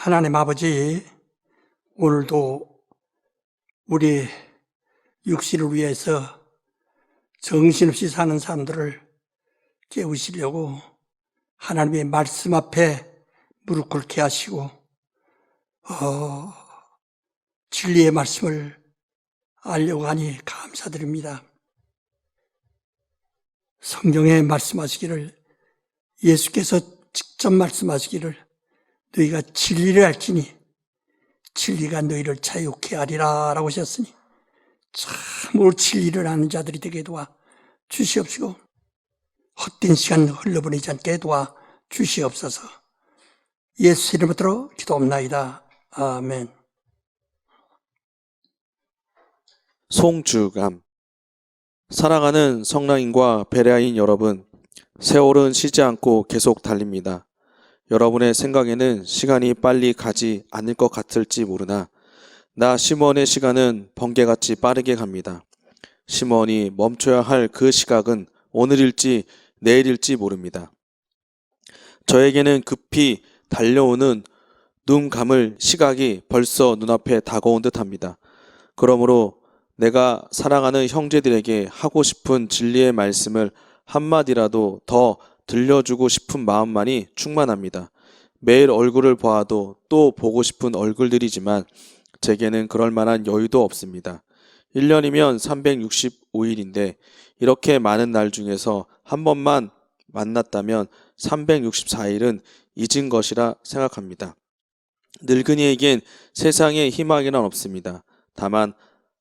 하나님 아버지, 오늘도 우리 육신을 위해서 정신없이 사는 사람들을 깨우시려고 하나님의 말씀 앞에 무릎 꿇게 하시고 진리의 말씀을 알려고 하니 감사드립니다. 성경에 말씀하시기를, 예수께서 직접 말씀하시기를 너희가 진리를 알지니 진리가 너희를 자유케 하리라 라고 하셨으니 참으로 진리를 아는 자들이 되게 도와 주시옵시고 헛된 시간 흘러보내지 않게 도와 주시옵소서. 예수 이름으로 기도합나이다. 아멘. 송주감. 사랑하는 성랑인과 베레아인 여러분, 세월은 쉬지 않고 계속 달립니다. 여러분의 생각에는 시간이 빨리 가지 않을 것 같을지 모르나 나 시몬의 시간은 번개같이 빠르게 갑니다. 시몬이 멈춰야 할 그 시각은 오늘일지 내일일지 모릅니다. 저에게는 급히 달려오는 눈 감을 시각이 벌써 눈앞에 다가온 듯합니다. 그러므로 내가 사랑하는 형제들에게 하고 싶은 진리의 말씀을 한마디라도 더 들려주고 싶은 마음만이 충만합니다. 매일 얼굴을 보아도 또 보고 싶은 얼굴들이지만 제게는 그럴 만한 여유도 없습니다. 1년이면 365일인데 이렇게 많은 날 중에서 한 번만 만났다면 364일은 잊은 것이라 생각합니다. 늙은이에겐 세상에 희망이란 없습니다. 다만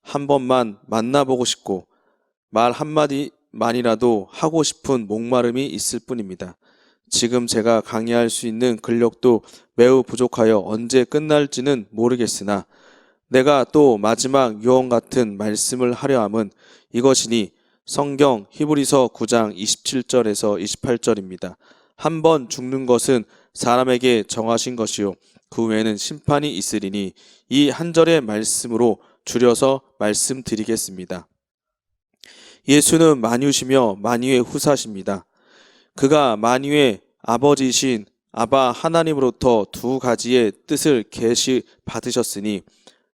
한 번만 만나보고 싶고 말 한마디만이라도 하고 싶은 목마름이 있을 뿐입니다. 지금 제가 강의할 수 있는 근력도 매우 부족하여 언제 끝날지는 모르겠으나 내가 또 마지막 유언 같은 말씀을 하려 함은 이것이니 성경 히브리서 9장 27절에서 28절입니다. 한 번 죽는 것은 사람에게 정하신 것이요 그 외에는 심판이 있으리니 이 한 절의 말씀으로 줄여서 말씀드리겠습니다. 예수는 만유시며 만유의 후사십니다. 그가 만유의 아버지이신 아바 하나님으로부터 두 가지의 뜻을 계시 받으셨으니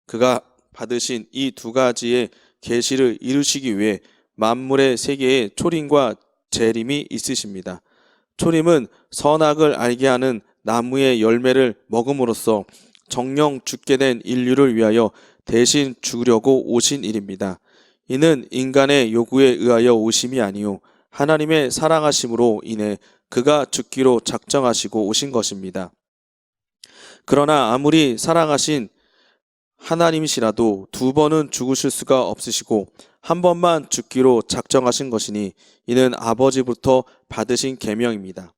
그가 받으신 이 두 가지의 계시를 이루시기 위해 만물의 세계에 초림과 재림이 있으십니다. 초림은 선악을 알게 하는 나무의 열매를 먹음으로써 정령 죽게 된 인류를 위하여 대신 죽으려고 오신 일입니다. 이는 인간의 요구에 의하여 오심이 아니요 하나님의 사랑하심으로 인해 그가 죽기로 작정하시고 오신 것입니다. 그러나 아무리 사랑하신 하나님이시라도 두 번은 죽으실 수가 없으시고 한 번만 죽기로 작정하신 것이니 이는 아버지부터 받으신 계명입니다.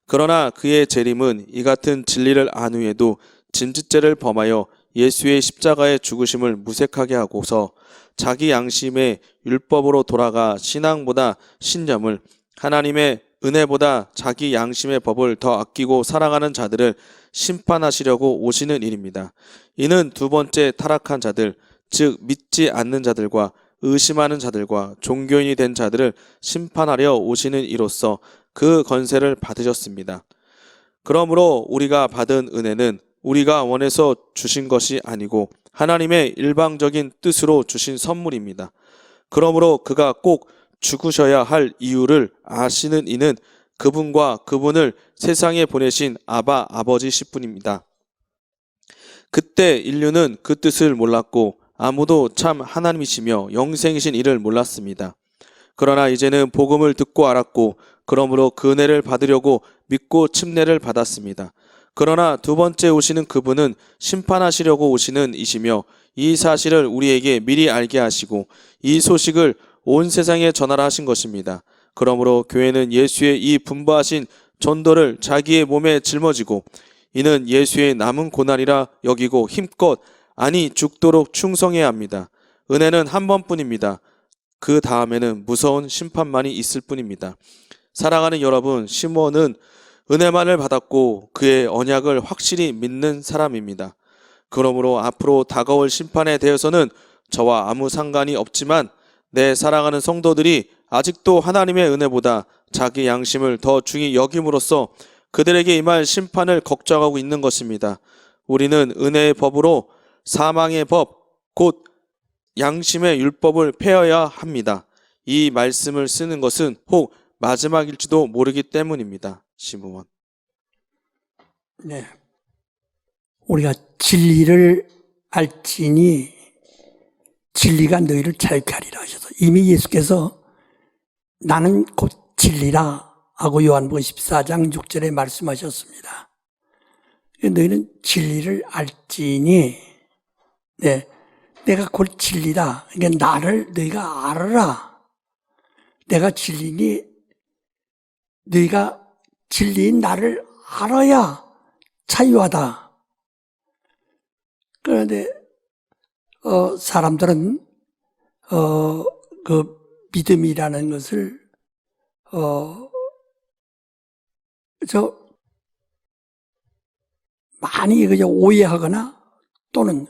그러나 그의 재림은 이 같은 진리를 안 후에도 짐짓죄를 범하여 예수의 십자가의 죽으심을 무색하게 하고서 자기 양심의 율법으로 돌아가 신앙보다 신념을, 하나님의 은혜보다 자기 양심의 법을 더 아끼고 사랑하는 자들을 심판하시려고 오시는 일입니다. 이는 두 번째 타락한 자들, 즉 믿지 않는 자들과 의심하는 자들과 종교인이 된 자들을 심판하려 오시는 이로써 그 권세를 받으셨습니다. 그러므로 우리가 받은 은혜는 우리가 원해서 주신 것이 아니고 하나님의 일방적인 뜻으로 주신 선물입니다. 그러므로 그가 꼭 죽으셔야 할 이유를 아시는 이는 그분과 그분을 세상에 보내신 아버지실 뿐입니다. 그때 인류는 그 뜻을 몰랐고 아무도 참 하나님이시며 영생이신 이를 몰랐습니다. 그러나 이제는 복음을 듣고 알았고 그러므로 그 은혜를 받으려고 믿고 침례를 받았습니다. 그러나 두 번째 오시는 그분은 심판하시려고 오시는 이시며 이 사실을 우리에게 미리 알게 하시고 이 소식을 온 세상에 전하라 하신 것입니다. 그러므로 교회는 예수의 이 분부하신 전도를 자기의 몸에 짊어지고 이는 예수의 남은 고난이라 여기고 힘껏 아니 죽도록 충성해야 합니다. 은혜는 한 번뿐입니다. 그 다음에는 무서운 심판만이 있을 뿐입니다. 사랑하는 여러분, 시몬은 은혜만을 받았고 그의 언약을 확실히 믿는 사람입니다. 그러므로 앞으로 다가올 심판에 대해서는 저와 아무 상관이 없지만 내 사랑하는 성도들이 아직도 하나님의 은혜보다 자기 양심을 더 중히 여김으로써 그들에게 임할 심판을 걱정하고 있는 것입니다. 우리는 은혜의 법으로 사망의 법, 곧 양심의 율법을 폐하여야 합니다. 이 말씀을 쓰는 것은 혹 마지막일지도 모르기 때문입니다. 시므온. 네. 우리가 진리를 알지니 진리가 너희를 자유케 하리라 하셔서 이미 예수께서 나는 곧 진리라 하고 요한복음 14장 6절에 말씀하셨습니다. 너희는 진리를 알지니, 네, 내가 곧 진리다. 그러니까 나를 너희가 알아라. 내가 진리니 너희가 진리인 나를 알아야 자유하다. 그런데 사람들은 그 믿음이라는 것을 많이 그저 오해하거나 또는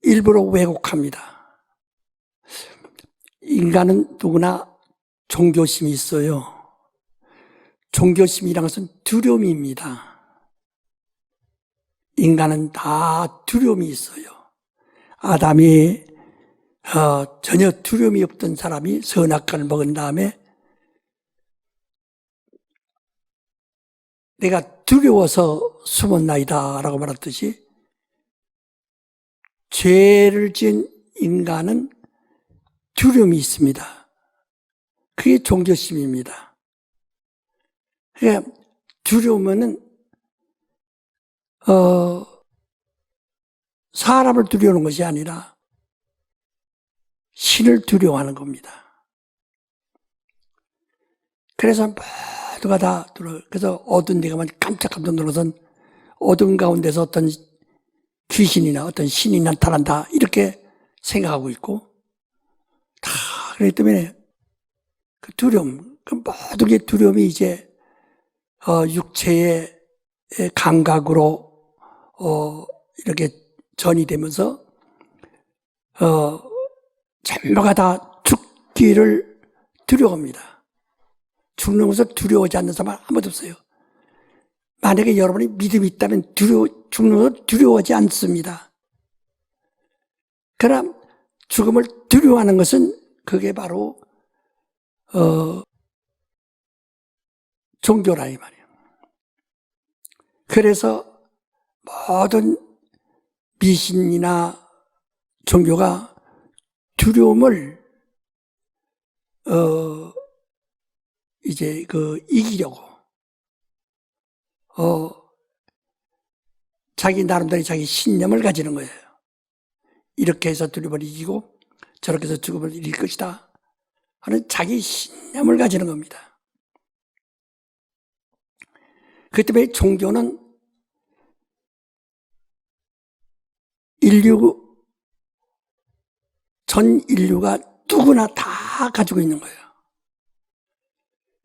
일부러 왜곡합니다. 인간은 누구나 종교심이 있어요. 종교심이란 것은 두려움입니다. 인간은 다 두려움이 있어요. 아담이 전혀 두려움이 없던 사람이 선악과를 먹은 다음에 내가 두려워서 숨었나이다 라고 말했듯이 죄를 지은 인간은 두려움이 있습니다. 그게 종교심입니다. 그러니까 두려우면은 사람을 두려워하는 것이 아니라 신을 두려워하는 겁니다. 그래서 모두가 다 그래서 어두운 데 가면 깜짝깜짝 놀라서 어두운 가운데서 어떤 귀신이나 어떤 신이 나타난다 이렇게 생각하고 있고 다 그렇기 때문에 그 두려움, 그 모든 게 두려움이 이제 육체의 감각으로 이렇게 전이 되면서 전부가 다 죽기를 두려워합니다. 죽는 것을 두려워하지 않는 사람 아무도 없어요. 만약에 여러분이 믿음이 있다면 죽는 것을 두려워하지 않습니다. 그러나 죽음을 두려워하는 것은 그게 바로 종교라 이 말이에요. 그래서 모든 미신이나 종교가 두려움을 이제 이기려고 자기 나름대로 자기 신념을 가지는 거예요. 이렇게 해서 두려움을 이기고 저렇게 해서 죽음을 이길 것이다 하는 자기 신념을 가지는 겁니다. 그 때문에 종교는 전 인류가 누구나 다 가지고 있는 거예요.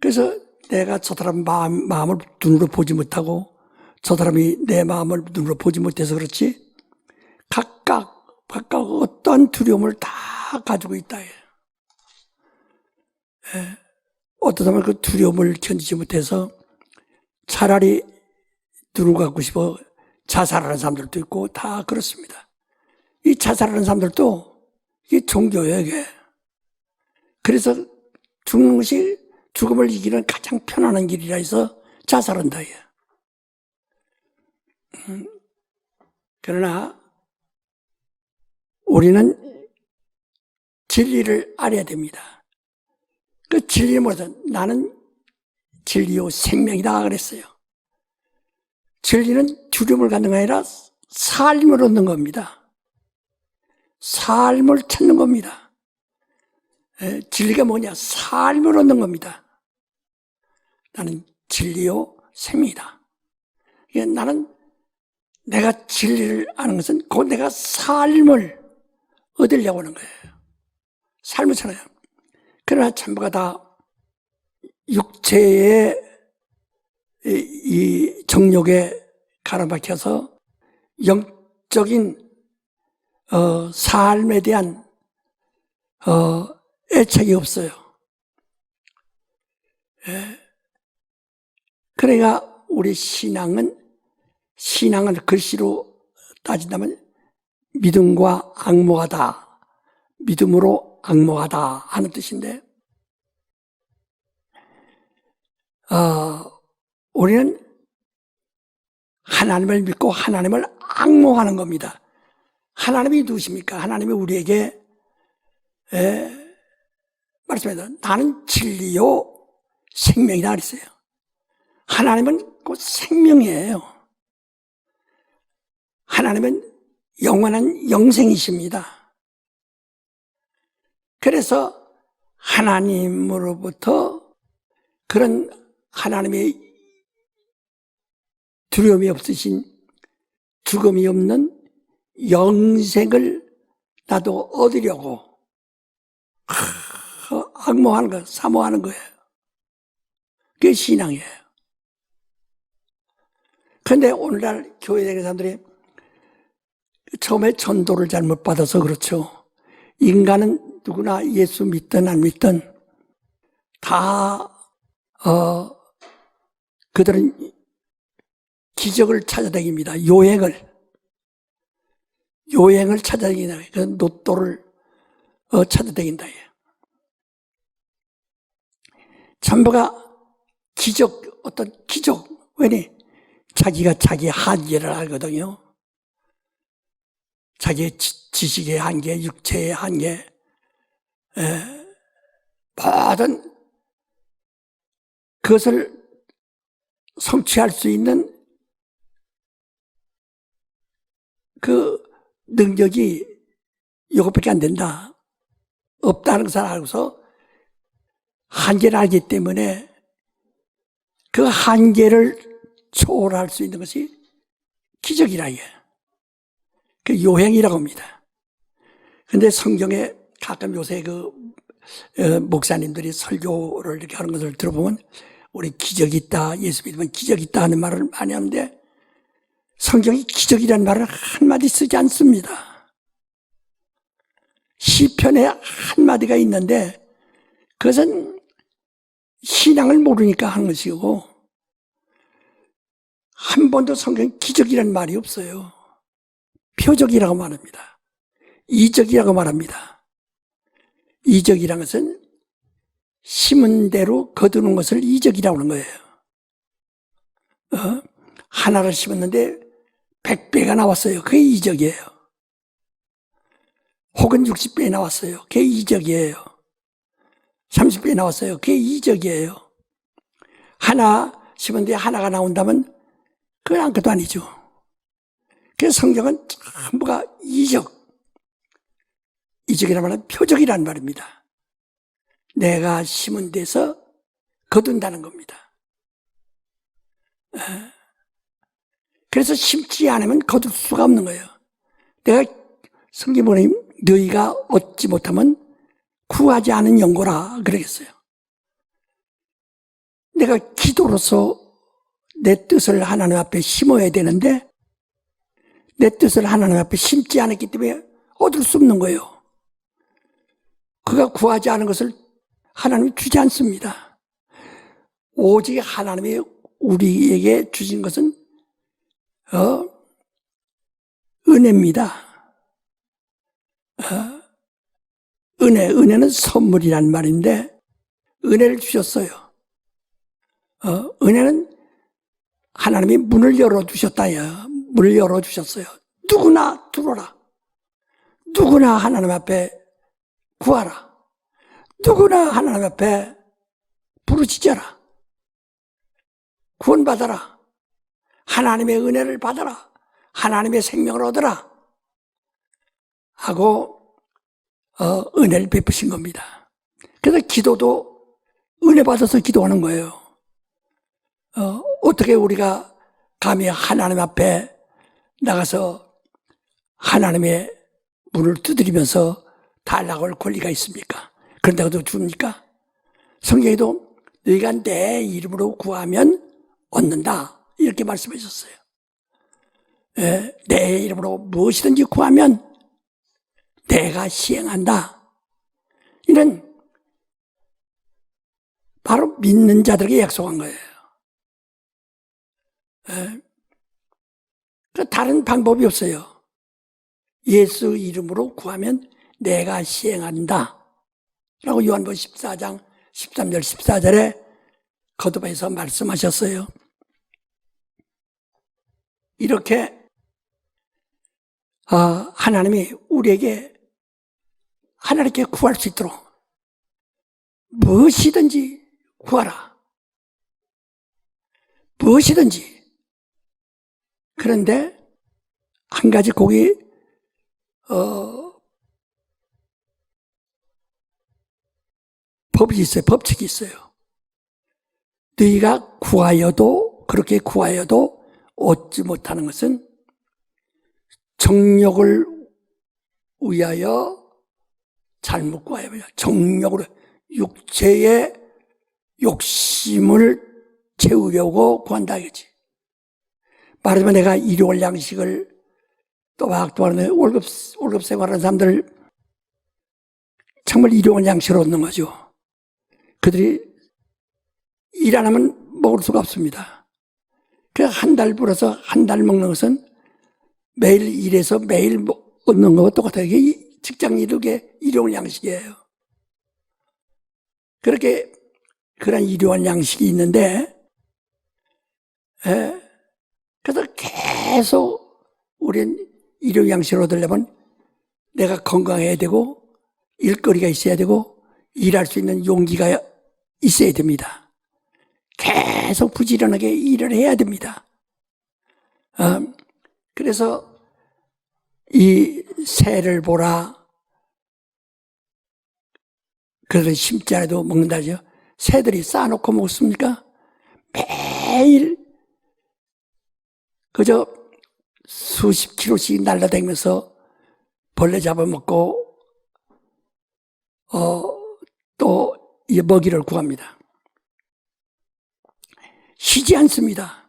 그래서 내가 저 사람 마음을 눈으로 보지 못하고 저 사람이 내 마음을 눈으로 보지 못해서 그렇지 각각 어떤 두려움을 다 가지고 있다. 어떤 사람은 그 두려움을 견디지 못해서 차라리 눈을 갖고 싶어 자살하는 사람들도 있고 다 그렇습니다. 이 자살하는 사람들도 이게 종교예요, 이게. 그래서 죽는 것이 죽음을 이기는 가장 편안한 길이라 해서 자살한다. 그러나 우리는 진리를 알아야 됩니다. 그 진리를 뭐죠? 나는 진리요 생명이다 그랬어요. 진리는 두려움을 갖는 게 아니라 삶을 얻는 겁니다. 삶을 찾는 겁니다. 진리가 뭐냐? 삶을 얻는 겁니다. 나는 진리요 생명이다. 나는 내가 진리를 아는 것은 곧 내가 삶을 얻으려고 하는 거예요. 삶을 찾아요. 그러나 전부가 다 육체의 이 정욕에 가로막혀서 영적인 삶에 대한 애착이 없어요. 그러니까 우리 신앙은 신앙을 글씨로 따진다면 믿음과 앙모하다, 믿음으로 앙모하다 하는 뜻인데, 우리는 하나님을 믿고 하나님을 앙모하는 겁니다. 하나님이 누구십니까? 하나님이 우리에게 말씀합니다. 나는 진리요 생명이다 그랬어요. 하나님은 그 생명이에요. 하나님은 영원한 영생이십니다. 그래서 하나님으로부터 그런 하나님의 두려움이 없으신, 죽음이 없는 영생을 나도 얻으려고 악모하는 거, 사모하는 거예요. 그게 신앙이에요. 그런데 오늘날 교회 다니는 사람들이 처음에 전도를 잘못 받아서 그렇죠. 인간은 누구나 예수 믿든 안 믿든 다 그들은 기적을 찾아다닙니다. 요행을 찾아다닌다. 그 노또를 찾아다닌다. 전부가 어떤 기적. 왜냐? 자기가 자기 한계를 알거든요. 자기의 지식의 한계, 육체의 한계, 모든 그것을 성취할 수 있는 그 능력이 이것밖에 안 된다. 없다는 것을 알고서 한계를 알기 때문에 그 한계를 초월할 수 있는 것이 기적이라 이게. 그 요행이라고 합니다. 근데 성경에 가끔 요새 목사님들이 설교를 이렇게 하는 것을 들어보면 우리 기적이 있다, 예수 믿으면 기적이 있다 하는 말을 많이 하는데 성경이 기적이라는 말을 한마디 쓰지 않습니다. 시편에 한마디가 있는데 그것은 신앙을 모르니까 하는 것이고 한 번도 성경에 기적이라는 말이 없어요. 표적이라고 말합니다. 이적이라고 말합니다. 이적이라는 것은 심은 대로 거두는 것을 이적이라고 하는 거예요. 하나를 심었는데 100배가 나왔어요. 그게 이적이에요. 혹은 60배 나왔어요. 그게 이적이에요. 30배 나왔어요. 그게 이적이에요. 하나 심었는데 하나가 나온다면 그건 아무것도 아니죠. 그래서 성경은 전부가 이적이라는 말은 표적이라는 말입니다. 내가 심은 데서 거둔다는 겁니다. 그래서 심지 않으면 거둘 수가 없는 거예요. 내가 성경 보니 너희가 얻지 못하면 구하지 않은 영고라 그러겠어요. 내가 기도로서 내 뜻을 하나님 앞에 심어야 되는데 내 뜻을 하나님 앞에 심지 않았기 때문에 얻을 수 없는 거예요. 그가 구하지 않은 것을 하나님이 주지 않습니다. 오직 하나님이 우리에게 주신 것은 은혜입니다. 은혜는 선물이란 말인데 은혜를 주셨어요. 은혜는 하나님이 문을 열어주셨다요. 문을 열어주셨어요. 누구나 들어오라. 누구나 하나님 앞에 구하라. 누구나 하나님 앞에 부르짖어라. 구원받아라. 하나님의 은혜를 받아라. 하나님의 생명을 얻어라. 하고 은혜를 베푸신 겁니다. 그래서 기도도 은혜 받아서 기도하는 거예요. 어떻게 우리가 감히 하나님 앞에 나가서 하나님의 문을 두드리면서 달라고 할 권리가 있습니까? 그런다고도 줍니까? 성경에도 너희가 내 이름으로 구하면 얻는다 이렇게 말씀하셨어요. 내 이름으로 무엇이든지 구하면 내가 시행한다. 이는 바로 믿는 자들에게 약속한 거예요. 다른 방법이 없어요. 예수 이름으로 구하면 내가 시행한다 라고 요한복음 14장 13절 14절에 거듭해서 말씀하셨어요. 이렇게 하나님이 우리에게 하나님께 구할 수 있도록 무엇이든지 구하라. 무엇이든지. 그런데 한 가지 거기 법이 있어요. 법칙이 있어요. 너희가 구하여도 그렇게 구하여도 얻지 못하는 것은 정욕을 위하여 잘못 구하여 정욕으로 육체의 욕심을 채우려고 구한다 이거지. 말하자면 내가 일용할 양식을 또박또박 월급 생활하는 사람들 정말 일용할 양식을 얻는 거죠. 그들이 일 안 하면 먹을 수가 없습니다. 그 한 달 벌어서 한 달 먹는 것은 매일 일해서 매일 얻는 것과 똑같아요. 이게 직장 일용의 일용할 양식이에요. 그렇게 그런 일용할 양식이 있는데, 그래서 계속 우리는 일용 양식을 얻으려면 내가 건강해야 되고 일거리가 있어야 되고 일할 수 있는 용기가 있어야 됩니다. 계속 부지런하게 일을 해야 됩니다. 그래서 이 새를 보라. 그래서 심지 않아도 먹는다죠. 새들이 쌓아놓고 먹습니까? 매일 그저 수십 킬로씩 날라다니면서 벌레 잡아먹고 또 이 먹이를 구합니다. 쉬지 않습니다.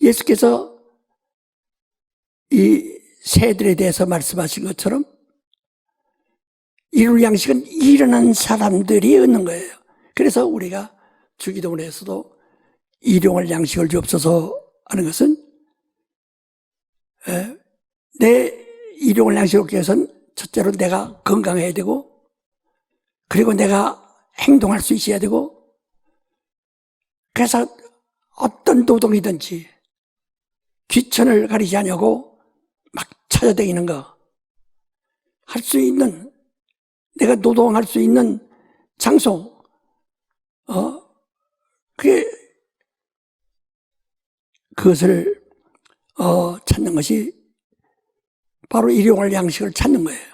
예수께서 이 새들에 대해서 말씀하신 것처럼 일용 양식은 일어난 사람들이 얻는 거예요. 그래서 우리가 주기도문에서도 일용할 양식을 주옵소서 하는 것은 내 일용할 양식을 얻기 위해서는 첫째로 내가 건강해야 되고 그리고 내가 행동할 수 있어야 되고 그래서 어떤 노동이든지 귀천을 가리지 않냐고 막 찾아다니는 거 할 수 있는 내가 노동할 수 있는 장소 그것을 찾는 것이 바로 일용할 양식을 찾는 거예요.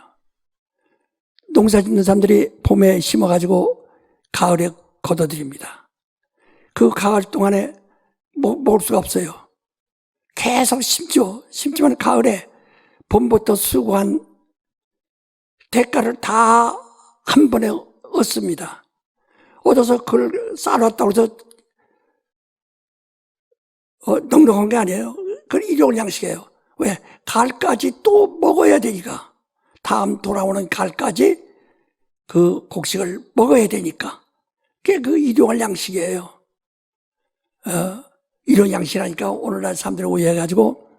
농사 짓는 사람들이 봄에 심어가지고 가을에 걷어들입니다. 그 가을 동안에 먹을 수가 없어요. 계속 심죠. 심지만 가을에 봄부터 수고한 대가를 다 한 번에 얻습니다. 얻어서 그걸 쌓아놨다고 해서 넉넉한 게 아니에요. 그건 일용할 양식이에요. 왜? 가을까지 또 먹어야 되니까. 다음 돌아오는 가을까지 그 곡식을 먹어야 되니까. 그게 그 일용할 양식이에요. 이런 양식이라니까 오늘날 사람들이 오해해가지고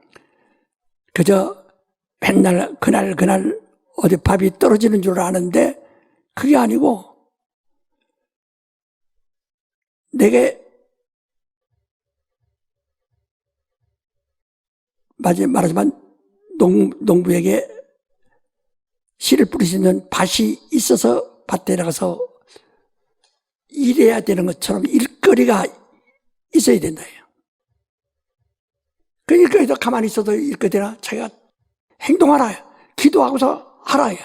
그저 맨날 그날 어디 밥이 떨어지는 줄 아는데 그게 아니고 내게 말하자면 농부에게 씨를 뿌리시는 밭이 있어서 밭에 나가서 일해야 되는 것처럼 일거리가 있어야 된다요. 그 일거리도 가만히 있어도 일거리나 자기가 행동하라. 기도하고서 하라요.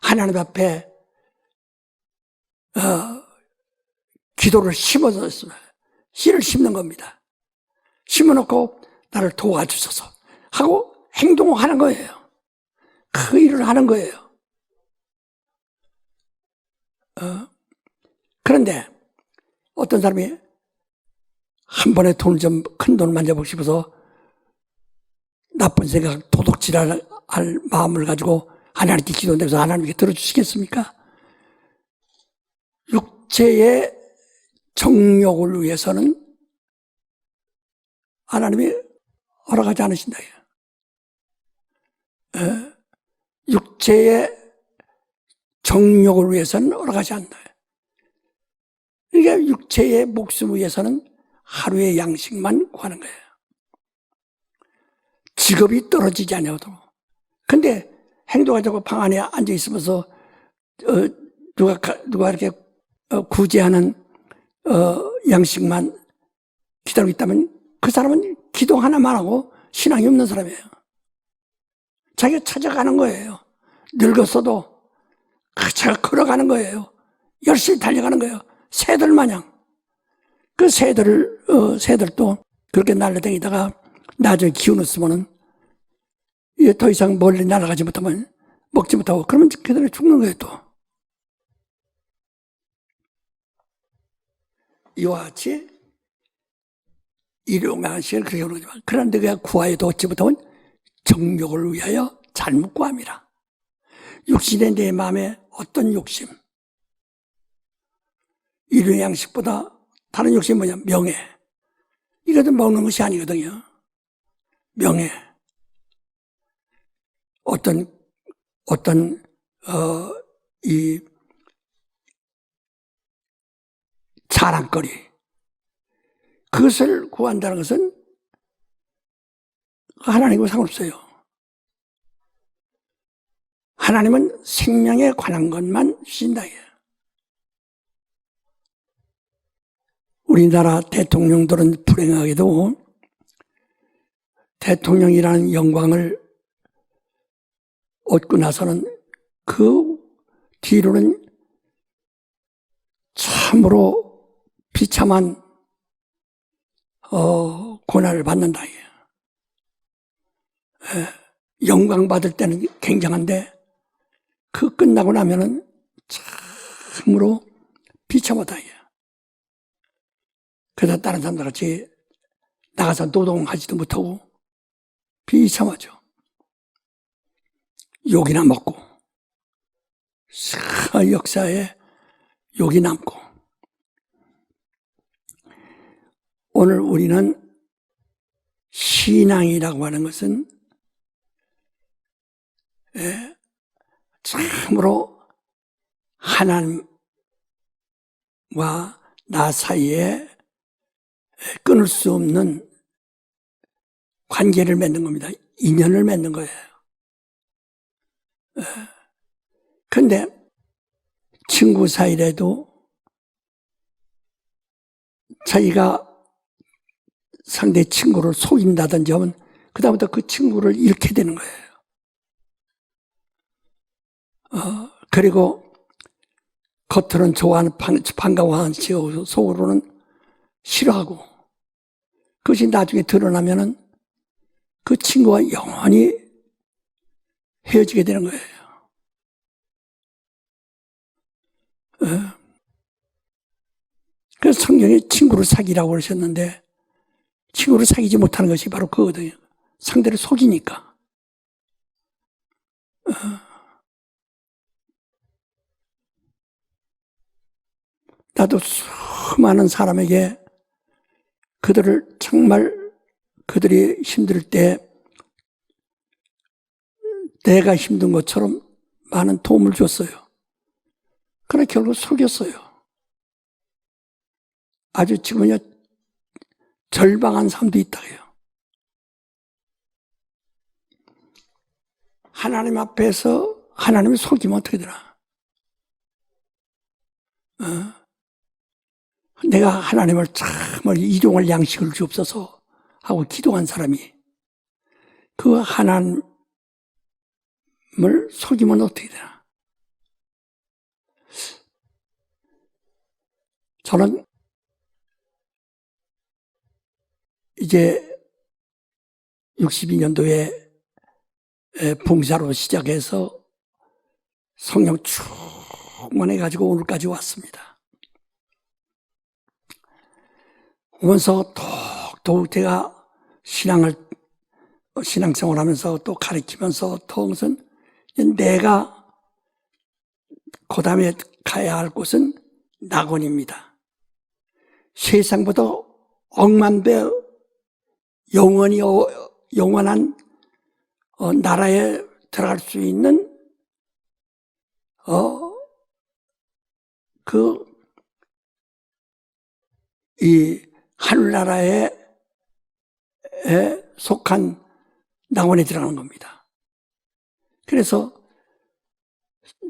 하나님 앞에 기도를 심어서 씨를 심는 겁니다. 심어놓고 나를 도와주소서 하고 행동하는 거예요. 그 일을 하는 거예요. 그런데 어떤 사람이 한 번에 돈을 좀 큰 돈을 만져보고 싶어서 나쁜 생각, 도둑질할 마음을 가지고 하나님께 기도한다고 해서 하나님께 들어주시겠습니까? 육체의 정욕을 위해서는 하나님이 허락하지 않으신다. 육체의 정욕을 위해서는 허락하지 않는다. 그러니까 육체의 목숨을 위해서는 하루의 양식만 구하는 거예요. 직업이 떨어지지 않아도. 근데 행동하자고 방 안에 앉아 있으면서 누가 이렇게 구제하는 양식만 기다리고 있다면 그 사람은 기도 하나만 하고 신앙이 없는 사람이에요. 자기가 찾아가는 거예요. 늙었어도 자기가 걸어가는 거예요. 열심히 달려가는 거예요. 새들 마냥. 그 새들도 그렇게 날라다니다가 나중에 기운 없으면은 더 이상 멀리 날아가지 못하면 먹지 못하고 그러면 그대로 죽는 거예요 또. 이와 같이 일용양식을 그렇게 하는 거지만 그런데 그가 구하여도 얻지 못하면 정욕을 위하여 잘못 구함이라. 육신의 내 마음에 어떤 욕심, 일용양식보다 다른 욕심이 뭐냐? 명예. 이것도 먹는 것이 아니거든요. 명예. 이 자랑거리. 그것을 구한다는 것은 하나님과 상관없어요. 하나님은 생명에 관한 것만 주신다. 우리나라 대통령들은 불행하게도 대통령이라는 영광을 얻고 나서는 그 뒤로는 참으로 비참한 고난을 받는다. 영광 받을 때는 굉장한데 그 끝나고 나면은 참으로 비참하다. 그래서 다른 사람들 같이 나가서 노동하지도 못하고 비참하죠. 욕이나 먹고 역사에 욕이 남고. 오늘 우리는 신앙이라고 하는 것은 참으로 하나님과 나 사이에 끊을 수 없는 관계를 맺는 겁니다. 인연을 맺는 거예요. 그런데 친구 사이라도 자기가 상대 친구를 속인다든지 하면 그다음부터 그 친구를 잃게 되는 거예요. 그리고 겉으로는 좋아하는 반가워하는 척 속으로는 싫어하고 그것이 나중에 드러나면은 그 친구와 영원히 헤어지게 되는 거예요. 그래서 성경에 친구를 사귀라고 그러셨는데 친구를 사귀지 못하는 것이 바로 그거거든요. 상대를 속이니까. 나도 수많은 사람에게 그들을 정말 그들이 힘들 때 내가 힘든 것처럼 많은 도움을 줬어요. 그러나 결국 속였어요. 아주 지금은요 절방한 사람도 있다고요. 하나님 앞에서 하나님을 속이면 어떻게 되나? 내가 하나님을 정말 일용할 양식을 주옵소서 하고 기도한 사람이 그 하나님을 속이면 어떻게 되나? 저는 이제 62년도에 봉사로 시작해서 성령 충만해가지고 오늘까지 왔습니다. 오면서 더욱 제가 신앙생활 하면서 또 가르치면서 더욱은 내가 그 다음에 가야 할 곳은 낙원입니다. 세상보다 억만 배 영원히 영원한 나라에 들어갈 수 있는 이 하늘나라에 속한 낙원에 들어가는 겁니다. 그래서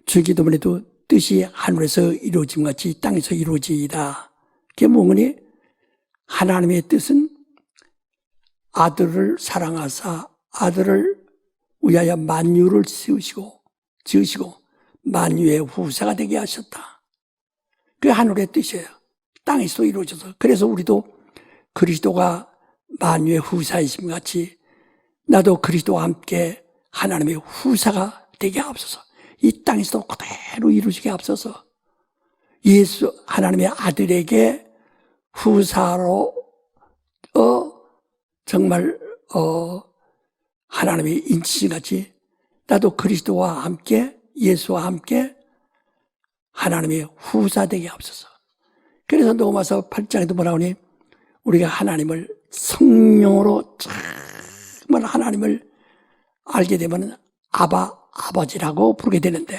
주기도문에도 뜻이 하늘에서 이루어짐 같이 땅에서 이루어지이다. 그게 뭐니? 하나님의 뜻은 아들을 사랑하사 아들을 위하여 만유를 지으시고 만유의 후사가 되게 하셨다. 그게 하늘의 뜻이에요. 땅에서 이루어져서. 그래서 우리도 그리스도가 만유의 후사이심 같이 나도 그리스도와 함께 하나님의 후사가 되게 하옵소서. 이 땅에서도 그대로 이루어지게 하옵소서. 예수 하나님의 아들에게 후사로 정말 하나님의 인치같이 나도 그리스도와 함께 예수와 함께 하나님의 후사 되게 하옵소서. 그래서 로마서 8장에도 뭐라 하니 우리가 하나님을 성령으로 정말 하나님을 알게 되면 아버지라고 부르게 되는데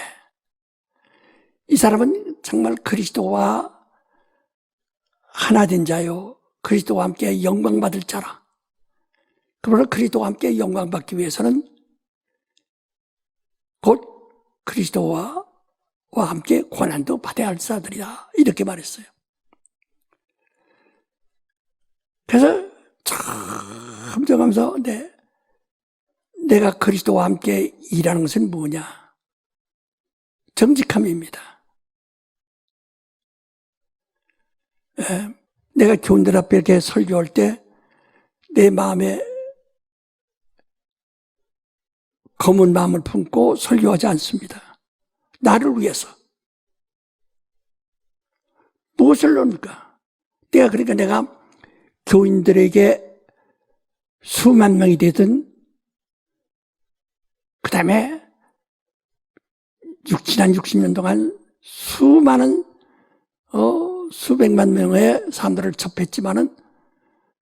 이 사람은 정말 그리스도와 하나 된 자요 그리스도와 함께 영광 받을 자라. 그러나 그리스도와 함께 영광 받기 위해서는 곧 그리스도와 함께 고난도 받아야 할 자들이다. 이렇게 말했어요. 그래서 참 정하면서 내가 그리스도와 함께 일하는 것은 뭐냐? 정직함입니다. 내가 교인들 앞에 이렇게 설교할 때 내 마음에 검은 마음을 품고 설교하지 않습니다. 나를 위해서. 무엇을 넣습니까? 그러니까 내가 교인들에게 수만 명이 되든 그 다음에 지난 60년 동안 수많은 수백만 명의 사람들을 접했지만은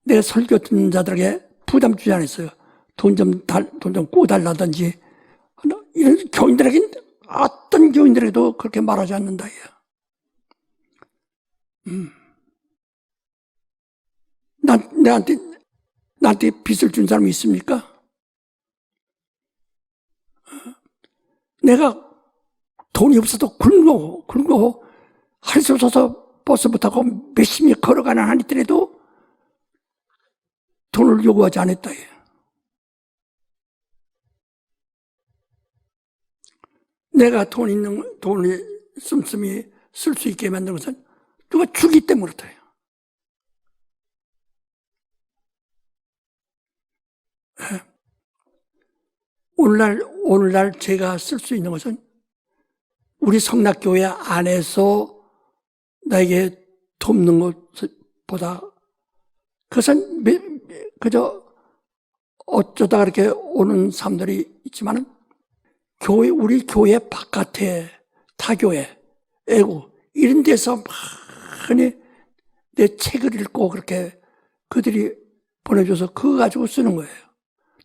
내가 설교 듣는 자들에게 부담 주지 않았어요. 돈 좀 꼬달라든지 이런 교인들에게 어떤 교인들에게도 그렇게 말하지 않는다. 나한테 빚을 준 사람이 있습니까? 내가 돈이 없어도 굶고 할 수 없어서 버스 못 타고 몇십리 걸어가는 한 이틀에도 돈을 요구하지 않았다. 내가 돈이 씀씀이 쓸 수 있게 만든 것은 누가 주기 때문에 그렇다. 오늘날 제가 쓸 수 있는 것은 우리 성락교회 안에서 나에게 돕는 것보다 그것은 그저 어쩌다 이렇게 오는 사람들이 있지만은 우리 교회 바깥에 타교회, 애고 이런 데서 많이 내 책을 읽고 그렇게 그들이 보내줘서 그거 가지고 쓰는 거예요.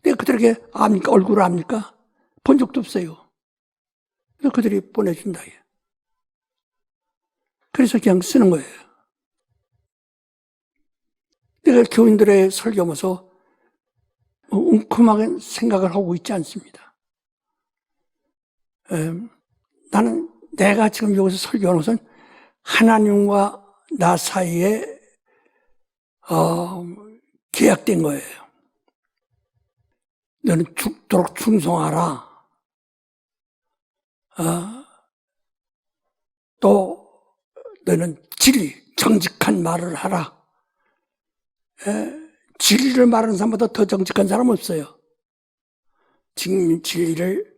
내가 그들에게 압니까? 얼굴을 압니까? 본 적도 없어요. 그래서 그들이 보내준다. 그래서 그냥 쓰는 거예요. 내가 교인들의 설교하면서 웅큼하게 생각을 하고 있지 않습니다. 나는 내가 지금 여기서 설교하는 것은 하나님과 나 사이에 계약된 거예요. 너는 죽도록 충성하라. 또 너는 정직한 말을 하라. 진리를 말하는 사람보다 더 정직한 사람 없어요. 진리를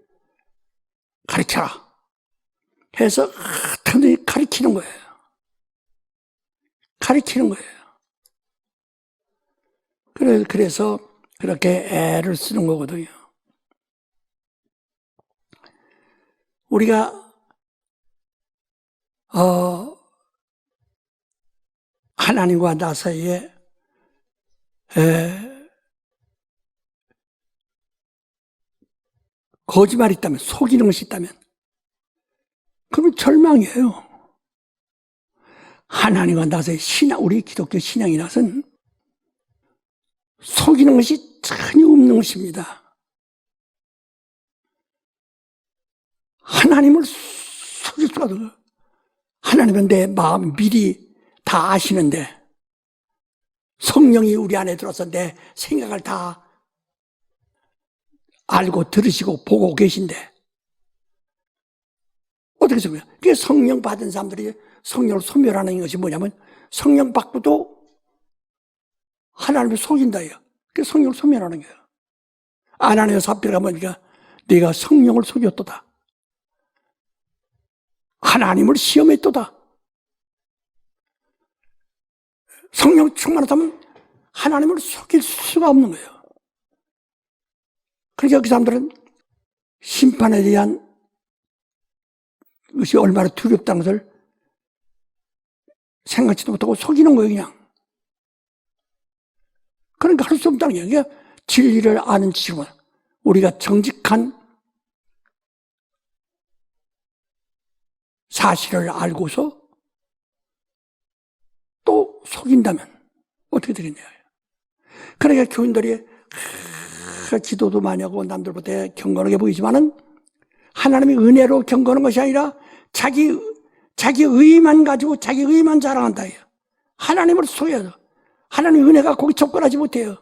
가르쳐라 해서 하여튼 가르치는 거예요. 그래서 그렇게 애를 쓰는 거거든요. 우리가 하나님과 나 사이에 거짓말이 있다면, 속이는 것이 있다면, 그러면 절망이에요. 하나님과 나서의 신앙, 우리 기독교 신앙이라서는 속이는 것이 전혀 없는 것입니다. 하나님을 속일 수가 없어요. 하나님은 내 마음 미리 다 아시는데, 성령이 우리 안에 들어서 내 생각을 다 알고 들으시고 보고 계신데, 어떻게 생각해요? 그게 성령 받은 사람들이 성령을 소멸하는 것이 뭐냐면, 성령 받고도 하나님을 속인다예요. 그게 성령을 소멸하는 거예요. 아나니아 삽비라가 뭐니까, 네가 성령을 속였도다. 하나님을 시험했도다. 성령 충만하다면 하나님을 속일 수가 없는 거예요. 그러니까 그 사람들은 심판에 대한 것이 얼마나 두렵다는 것을 생각지도 못하고 속이는 거예요, 그냥. 그러니까 할 수 없다는 거예요. 그러니까 진리를 아는 지식은 우리가 정직한 사실을 알고서 또 속인다면 어떻게 되겠냐. 그러니까 교인들이 기도도 많이 하고 남들보다 경건하게 보이지만은 하나님의 은혜로 경건한 것이 아니라 자기 의만 가지고 자기 의만 자랑한다. 하나님을 속여서 하나님의 은혜가 거기 접근하지 못해요.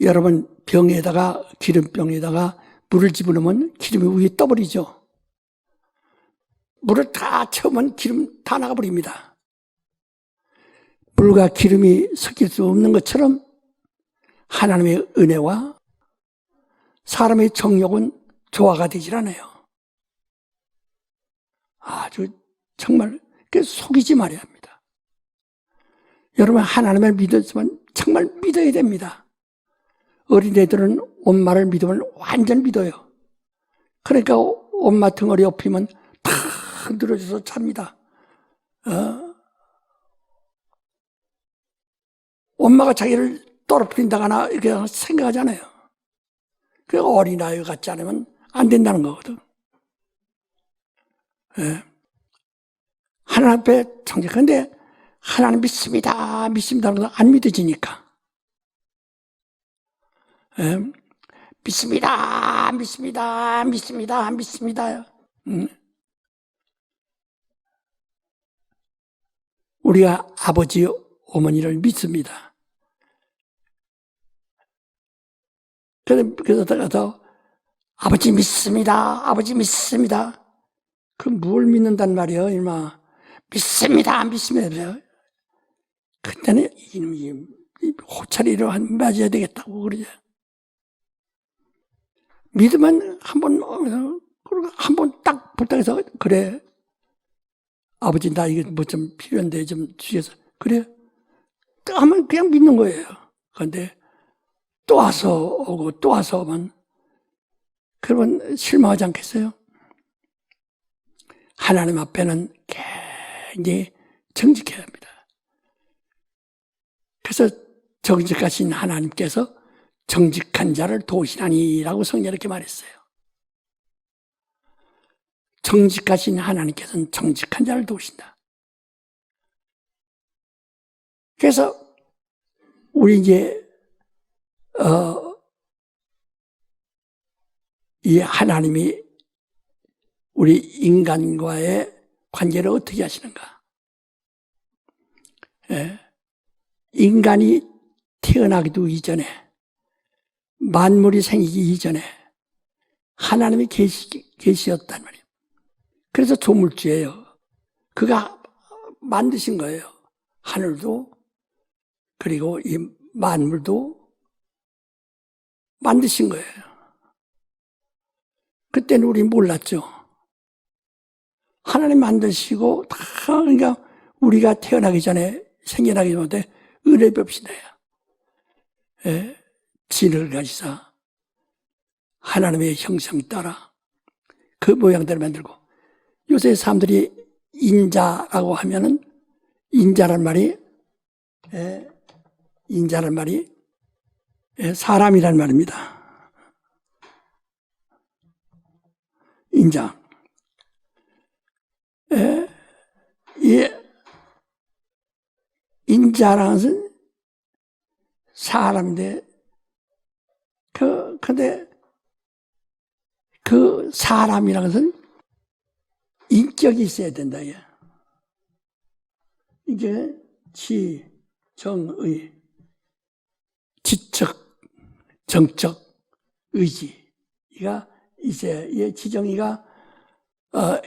여러분, 병에다가 기름병에다가 물을 집어넣으면 기름이 위에 떠버리죠. 물을 다 채우면 기름 다 나가버립니다. 물과 기름이 섞일 수 없는 것처럼 하나님의 은혜와 사람의 정욕은 조화가 되질 않아요. 아주 정말 속이지 말아야 합니다. 여러분, 하나님을 믿었으면 정말 믿어야 됩니다. 어린애들은 엄마를 믿으면 완전 믿어요. 그러니까 엄마 등허리 엎이면 다 늘어져서 잡니다. 엄마가 자기를 떨어뜨린다거나 이렇게 생각하잖아요. 그 어린아이 같지 않으면 안 된다는 거거든. 예. 하나님 앞에 정직한데 하나님 믿습니다, 믿습니다. 안 믿어지니까. 예. 믿습니다, 믿습니다, 믿습니다, 믿습니다. 우리가 아버지, 어머니를 믿습니다. 그래서 가서 아버지 믿습니다, 아버지 믿습니다. 그럼 뭘 믿는단 말이에요, 이마. 믿습니다, 믿습니다. 그때는 이놈이 호차리로 맞아야 되겠다고 그러죠. 믿으면 한번 딱 부탁해서, 그래, 아버지 나 이거 뭐 좀 필요한데 좀 주셔서, 그래, 또 하면 그냥 믿는 거예요. 그런데 또 와서 오고 또 와서 오면 그러면 실망하지 않겠어요? 하나님 앞에는 굉장히 정직해야 합니다. 그래서 정직하신 하나님께서 정직한 자를 도우시나니라고 성경에 이렇게 말했어요. 정직하신 하나님께서는 정직한 자를 도우신다. 그래서 우리 이제 이 하나님이 우리 인간과의 관계를 어떻게 하시는가? 예. 인간이 태어나기도 이전에, 만물이 생기기 이전에 하나님이 계시었단 말이에요. 그래서 조물주예요. 그가 만드신 거예요. 하늘도, 그리고 이 만물도 만드신 거예요. 그때는 우리 몰랐죠. 하나님 만드시고 다, 그러니까 우리가 태어나기 전에, 생겨나기 전에 은혜 봅시다. 예, 진을 가지사 하나님의 형상 따라 그 모양대로 만들고, 요새 사람들이 인자라고 하면은 인자란 말이 사람이란 말입니다. 인자. 이 인자라는 것은 사람인데, 근데 그 사람이라는 것은 인격이 있어야 된다. 이게 지, 정의, 지적, 정적, 의지가 있어야, 이 지정의가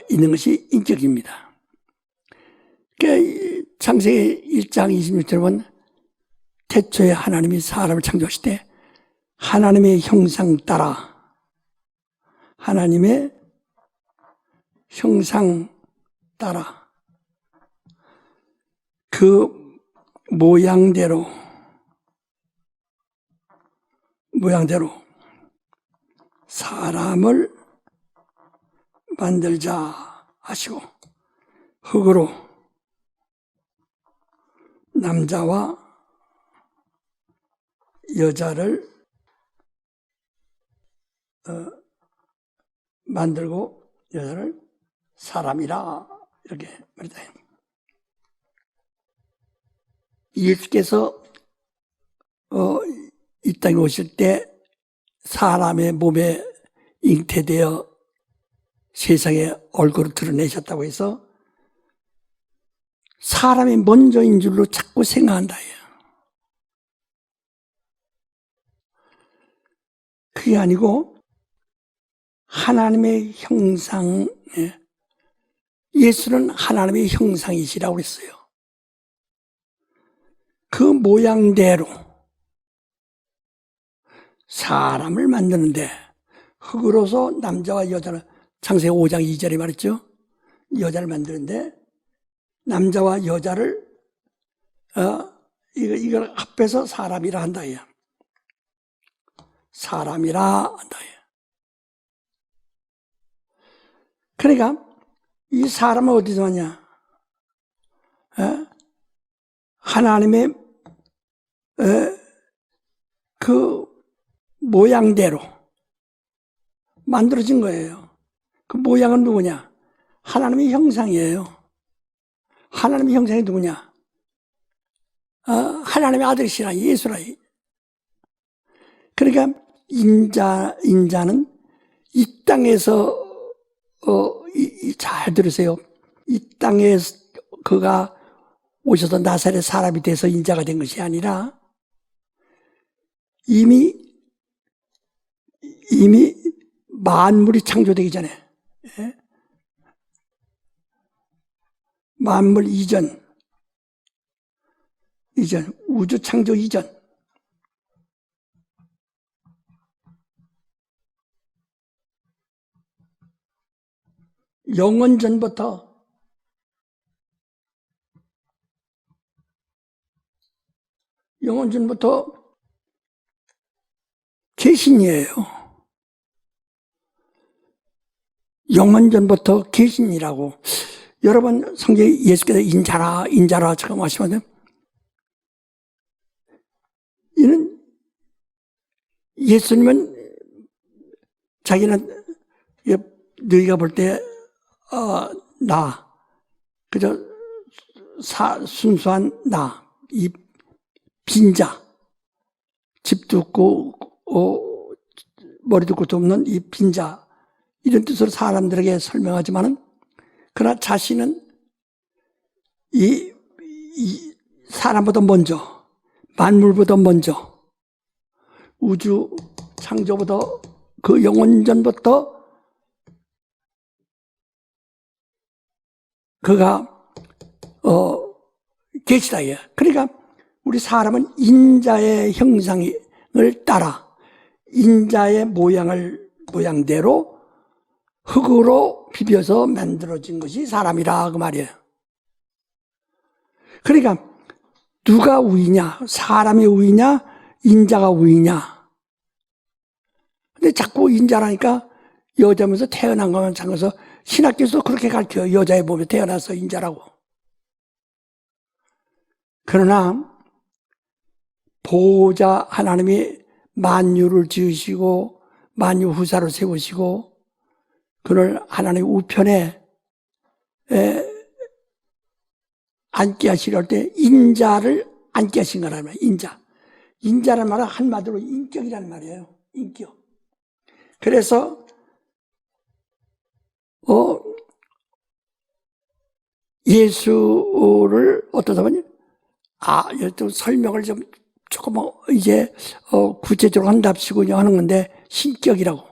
있는 것이 인격입니다. 그러니까 창세기 1장 26절에 보면 태초에 하나님이 사람을 창조하실 때 하나님의 형상 따라, 하나님의 형상 따라 그 모양대로 사람을 만들자 하시고, 흙으로 남자와 여자를 만들고 여자를 사람이라 이렇게 말이다. 예수께서 이 땅에 오실 때 사람의 몸에 잉태되어 세상에 얼굴을 드러내셨다고 해서 사람이 먼저인 줄로 자꾸 생각한다. 그게 아니고 하나님의 형상, 예수는 하나님의 형상이시라고 그랬어요. 그 모양대로 사람을 만드는데, 흙으로서 남자와 여자를, 창세기 5장 2절에 말했죠. 여자를 만드는데 남자와 여자를 이걸 합해서 사람이라 한다. 사람이라 한다. 그러니까 이 사람은 어디서 왔냐? 하나님의 그 모양대로 만들어진 거예요. 그 모양은 누구냐? 하나님의 형상이에요. 하나님의 형상이 누구냐? 하나님의 아들이시라, 예수라. 그러니까 인자는 이 땅에서 잘 들으세요. 이 땅에 그가 오셔서 나사렛 사람이 돼서 인자가 된 것이 아니라 이미 만물이 창조되기 전에, 만물 이전, 우주 창조 이전, 영원 전부터 계신이에요. 영원 전부터 계신이라고. 여러분 성경에 예수께서 인자라 지금 하시면, 이는 예수님은 자기는 너희가 볼 때 나 그저 순수한 나, 이 빈자, 집도 없고 머리도 끝도 없는 이 빈자, 이런 뜻으로 사람들에게 설명하지만은, 그러나 자신은 이 사람보다 먼저, 만물보다 먼저, 우주 창조보다 그 영원전부터 그가 계시다. 그러니까 우리 사람은 인자의 형상을 따라 인자의 모양대로 흙으로 비벼서 만들어진 것이 사람이라 그 말이에요. 그러니까 누가 우위냐? 사람이 우위냐? 인자가 우위냐? 근데 자꾸 인자라니까 여자면서 태어난 것만 참고서 신학교에서 그렇게 가르쳐요. 여자의 몸에 태어나서 인자라고. 그러나 보호자 하나님이 만유를 지으시고 만유 후사로 세우시고 그를 하나님의 우편에 앉게 하시려 할 때 인자를 앉게 하신 거란 말이에요. 인자란 말은 한마디로 인격이란 말이에요. 인격. 그래서 예수를 어떤 사람이 또 설명을 좀 조금 이제 구체적으로 한답시고 하는 건데 신격이라고.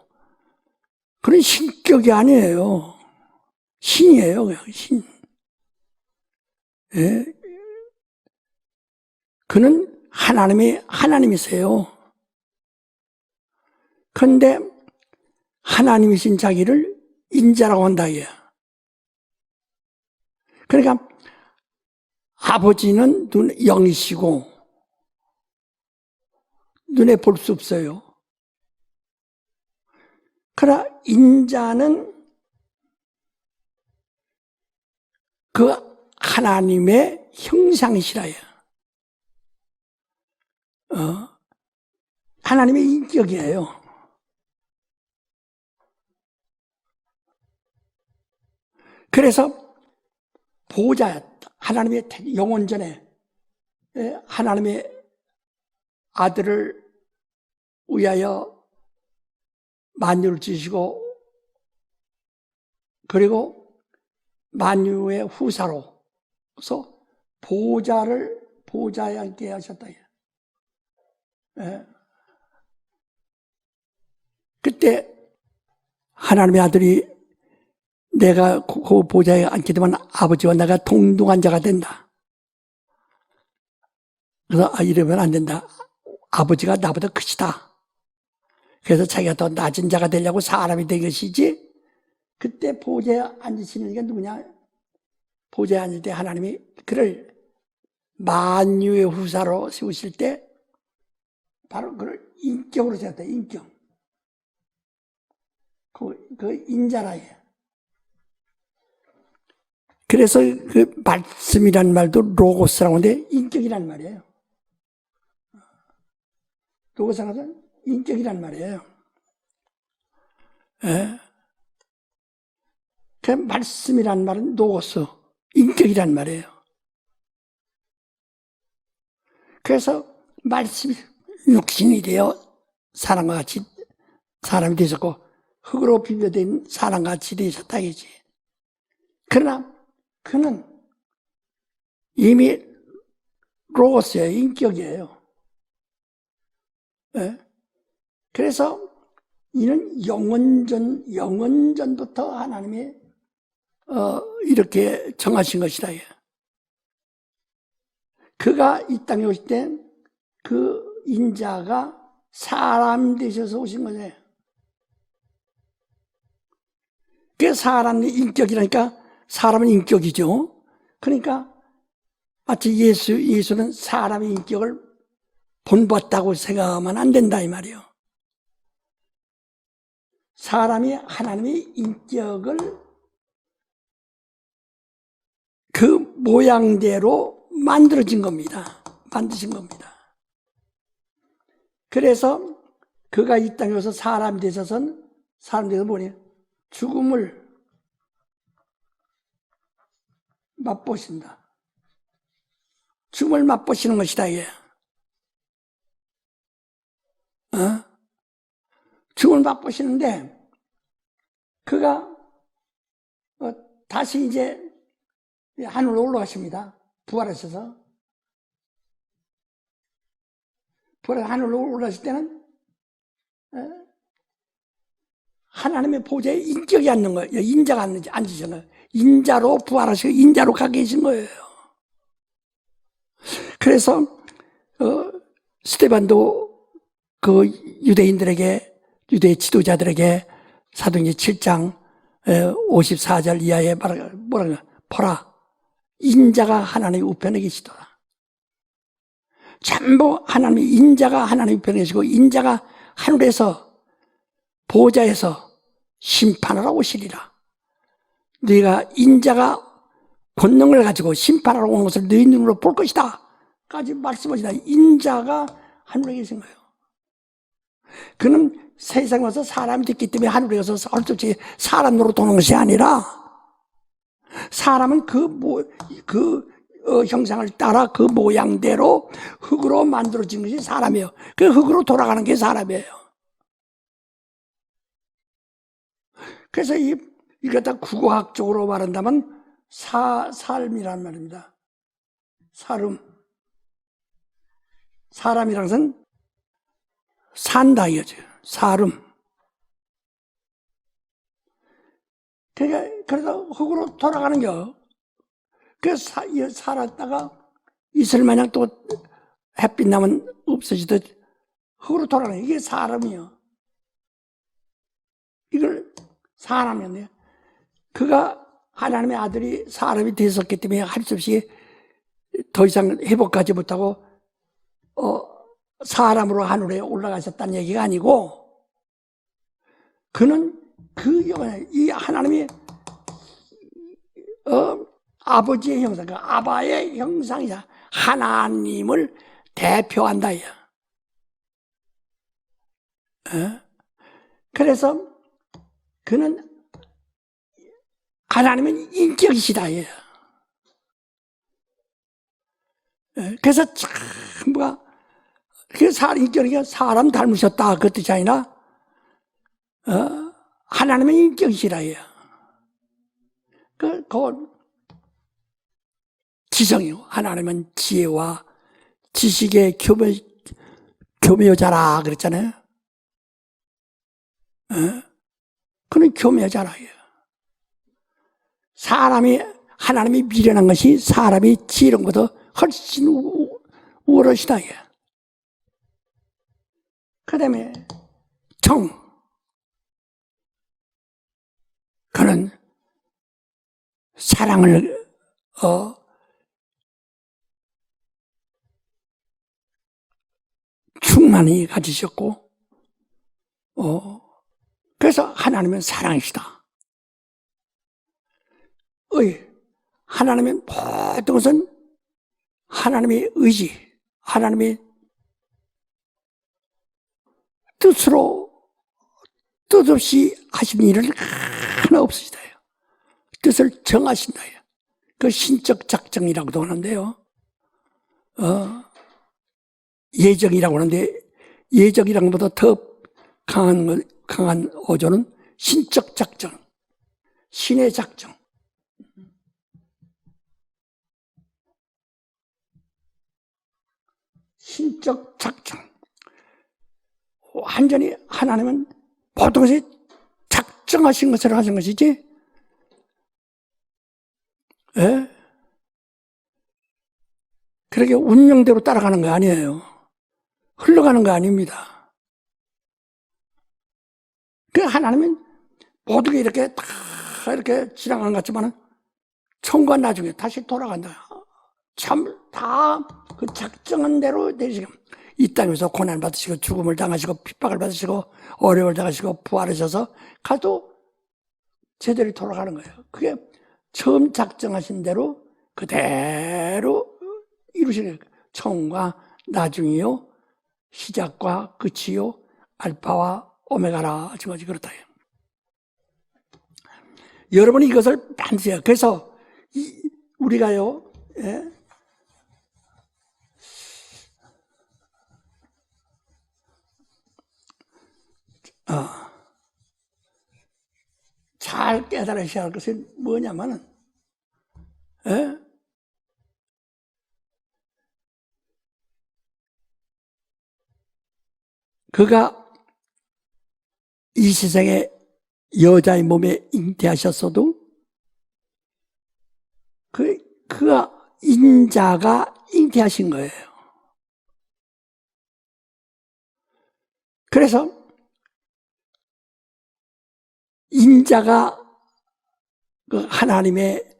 그런 신격이 아니에요. 신이에요, 그냥 신. 예. 그는 하나님이세요. 그런데 하나님이신 자기를 인자라고 한다 이게. 그러니까 아버지는 영이시고 눈에 볼 수 없어요. 그러나 인자는 그 하나님의 형상이시라요. 하나님의 인격이에요. 그래서 보호자, 하나님의 영원전에 하나님의 아들을 위하여 만유를 지으시고 그리고 만유의 후사로서 보호자에 앉게 하셨다. 그때 하나님의 아들이 내가 그 보좌에 앉게 되면 아버지와 내가 동등한 자가 된다. 그래서 이러면 안 된다. 아버지가 나보다 크시다. 그래서 자기가 더 낮은 자가 되려고 사람이 된 것이지. 그때 보좌에 앉으시는 게 누구냐? 보좌에 앉을 때 하나님이 그를 만유의 후사로 세우실 때 바로 그를 인격으로 세웠다. 인격. 그 인자라예요. 그래서 그 말씀이란 말도 로고스라고 하는데 인격이란 말이에요. 로고스라는 인격이란 말이에요. 예. 그 말씀이란 말은 로고스, 인격이란 말이에요. 그래서 말씀이 육신이 되어 사람과 같이 사람이 되셨고 흙으로 비벼된 사람과 같이 되셨다 이지. 그러나 그는 이미 로고스예요. 인격이에요. 네? 그래서 이는 영원전부터 하나님이 이렇게 정하신 것이다. 그가 이 땅에 오실 때 그 인자가 사람 되셔서 오신 거예요. 그 사람의 인격이라니까 사람은 인격이죠. 그러니까 마치 예수는 사람의 인격을 본받다고 생각하면 안 된다 이 말이에요. 사람이 하나님의 인격을 그 모양대로 만들어진 겁니다. 만드신 겁니다. 그래서 그가 이 땅에 와서 사람이 되셔서는 사람들이 뭐냐? 죽음을 맛보신다. 죽음을 맛보시는 것이다 이게. 죽음을 맛보시는데 그가 다시 이제 하늘로 올라가십니다. 부활하셔서. 하늘로 올라가실 때는 하나님의 보좌에 인격이 앉는 거예요. 인자가 앉으신 거예요. 인자로 부활하시고 인자로 가 계신 거예요. 그래서 스데반도 그 유대 지도자들에게 사도행전 7장 54절 이하에 뭐라고 보라 인자가 하나님의 우편에 계시더라. 전부 하나님의 인자가 하나님의 우편에 계시고 인자가 하늘에서 보좌에서 심판하러 오시리라. 너희가 인자가 권능을 가지고 심판하러 오는 것을 너희 눈으로 볼 것이다 까지 말씀하시다. 인자가 하늘에 계신 거예요. 그는 세상에 와서 사람이 됐기 때문에 하늘에 가서 얼떨지 사람 노릇 도는 것이 아니라 사람은 형상을 따라 그 모양대로 흙으로 만들어진 것이 사람이에요. 그 흙으로 돌아가는 게 사람이에요. 그래서 이거 다 국어학적으로 말한다면 삶이란 말입니다. 사람이란 것은 산다 이거죠. 사름. 그래서 흙으로 돌아가는 거. 그래서 살았다가 이슬 마냥 또 햇빛 나면 없어지듯 흙으로 돌아가는 거. 이게 사람이요. 이걸 사람이었네요. 그가 하나님의 아들이 사람이 되었기 때문에 할 수 없이 더 이상 회복하지 못하고 사람으로 하늘에 올라가셨다는 얘기가 아니고, 그는 이 하나님이 아버지의 형상, 아바의 형상이자 하나님을 대표한다. 그래서 그는 하나님은 인격이시다. 그래서 전부가 인격이 사람 닮으셨다 그 뜻이 아니라 하나님은 인격이시라. 그 지성이요. 하나님은 지혜와 지식의 교묘자라 그랬잖아요. 그는 교묘자라. 하나님이 미련한 것이 사람이 지혜로운 것보다 훨씬 우월하시다. 그 다음에 그는 사랑을 충만히 가지셨고, 그래서 하나님은 사랑이시다. 하나님은 모든 것은 하나님의 의지, 하나님의 뜻없이 하시는 일은 하나 없으시다. 뜻을 정하신다. 그 신적 작정이라고도 하는데요. 예정이라고 하는데, 예정이라는 것보다 더 강한 어조는 신적 작정, 신의 작정. 신적 작정. 완전히 하나님은 모든 것이 작정하신 것을 하신 것이지, 그렇게 운명대로 따라가는 거 아니에요. 흘러가는 거 아닙니다. 그 하나님은 모든 게 이렇게 다 이렇게 지나가는 것 같지만 천과 나중에 다시 돌아간다. 참 다 그 작정한 대로 내리시고, 이 땅에서 고난 받으시고 죽음을 당하시고 핍박을 받으시고 어려움을 당하시고 부활하셔서 가도 제대로 돌아가는 거예요. 그게 처음 작정하신 대로 그대로 이루시는 거예요. 처음과 나중이요, 시작과 끝이요, 알파와 오메가라. 지금 그렇다. 여러분이 이것을 반드시 해요. 그래서 우리가요, 잘 깨달으셔야 할 것이 뭐냐면은, 그가 이 세상에 여자의 몸에 잉태하셨어도 그가 인자가 잉태하신 거예요. 그래서 인자가 그 하나님의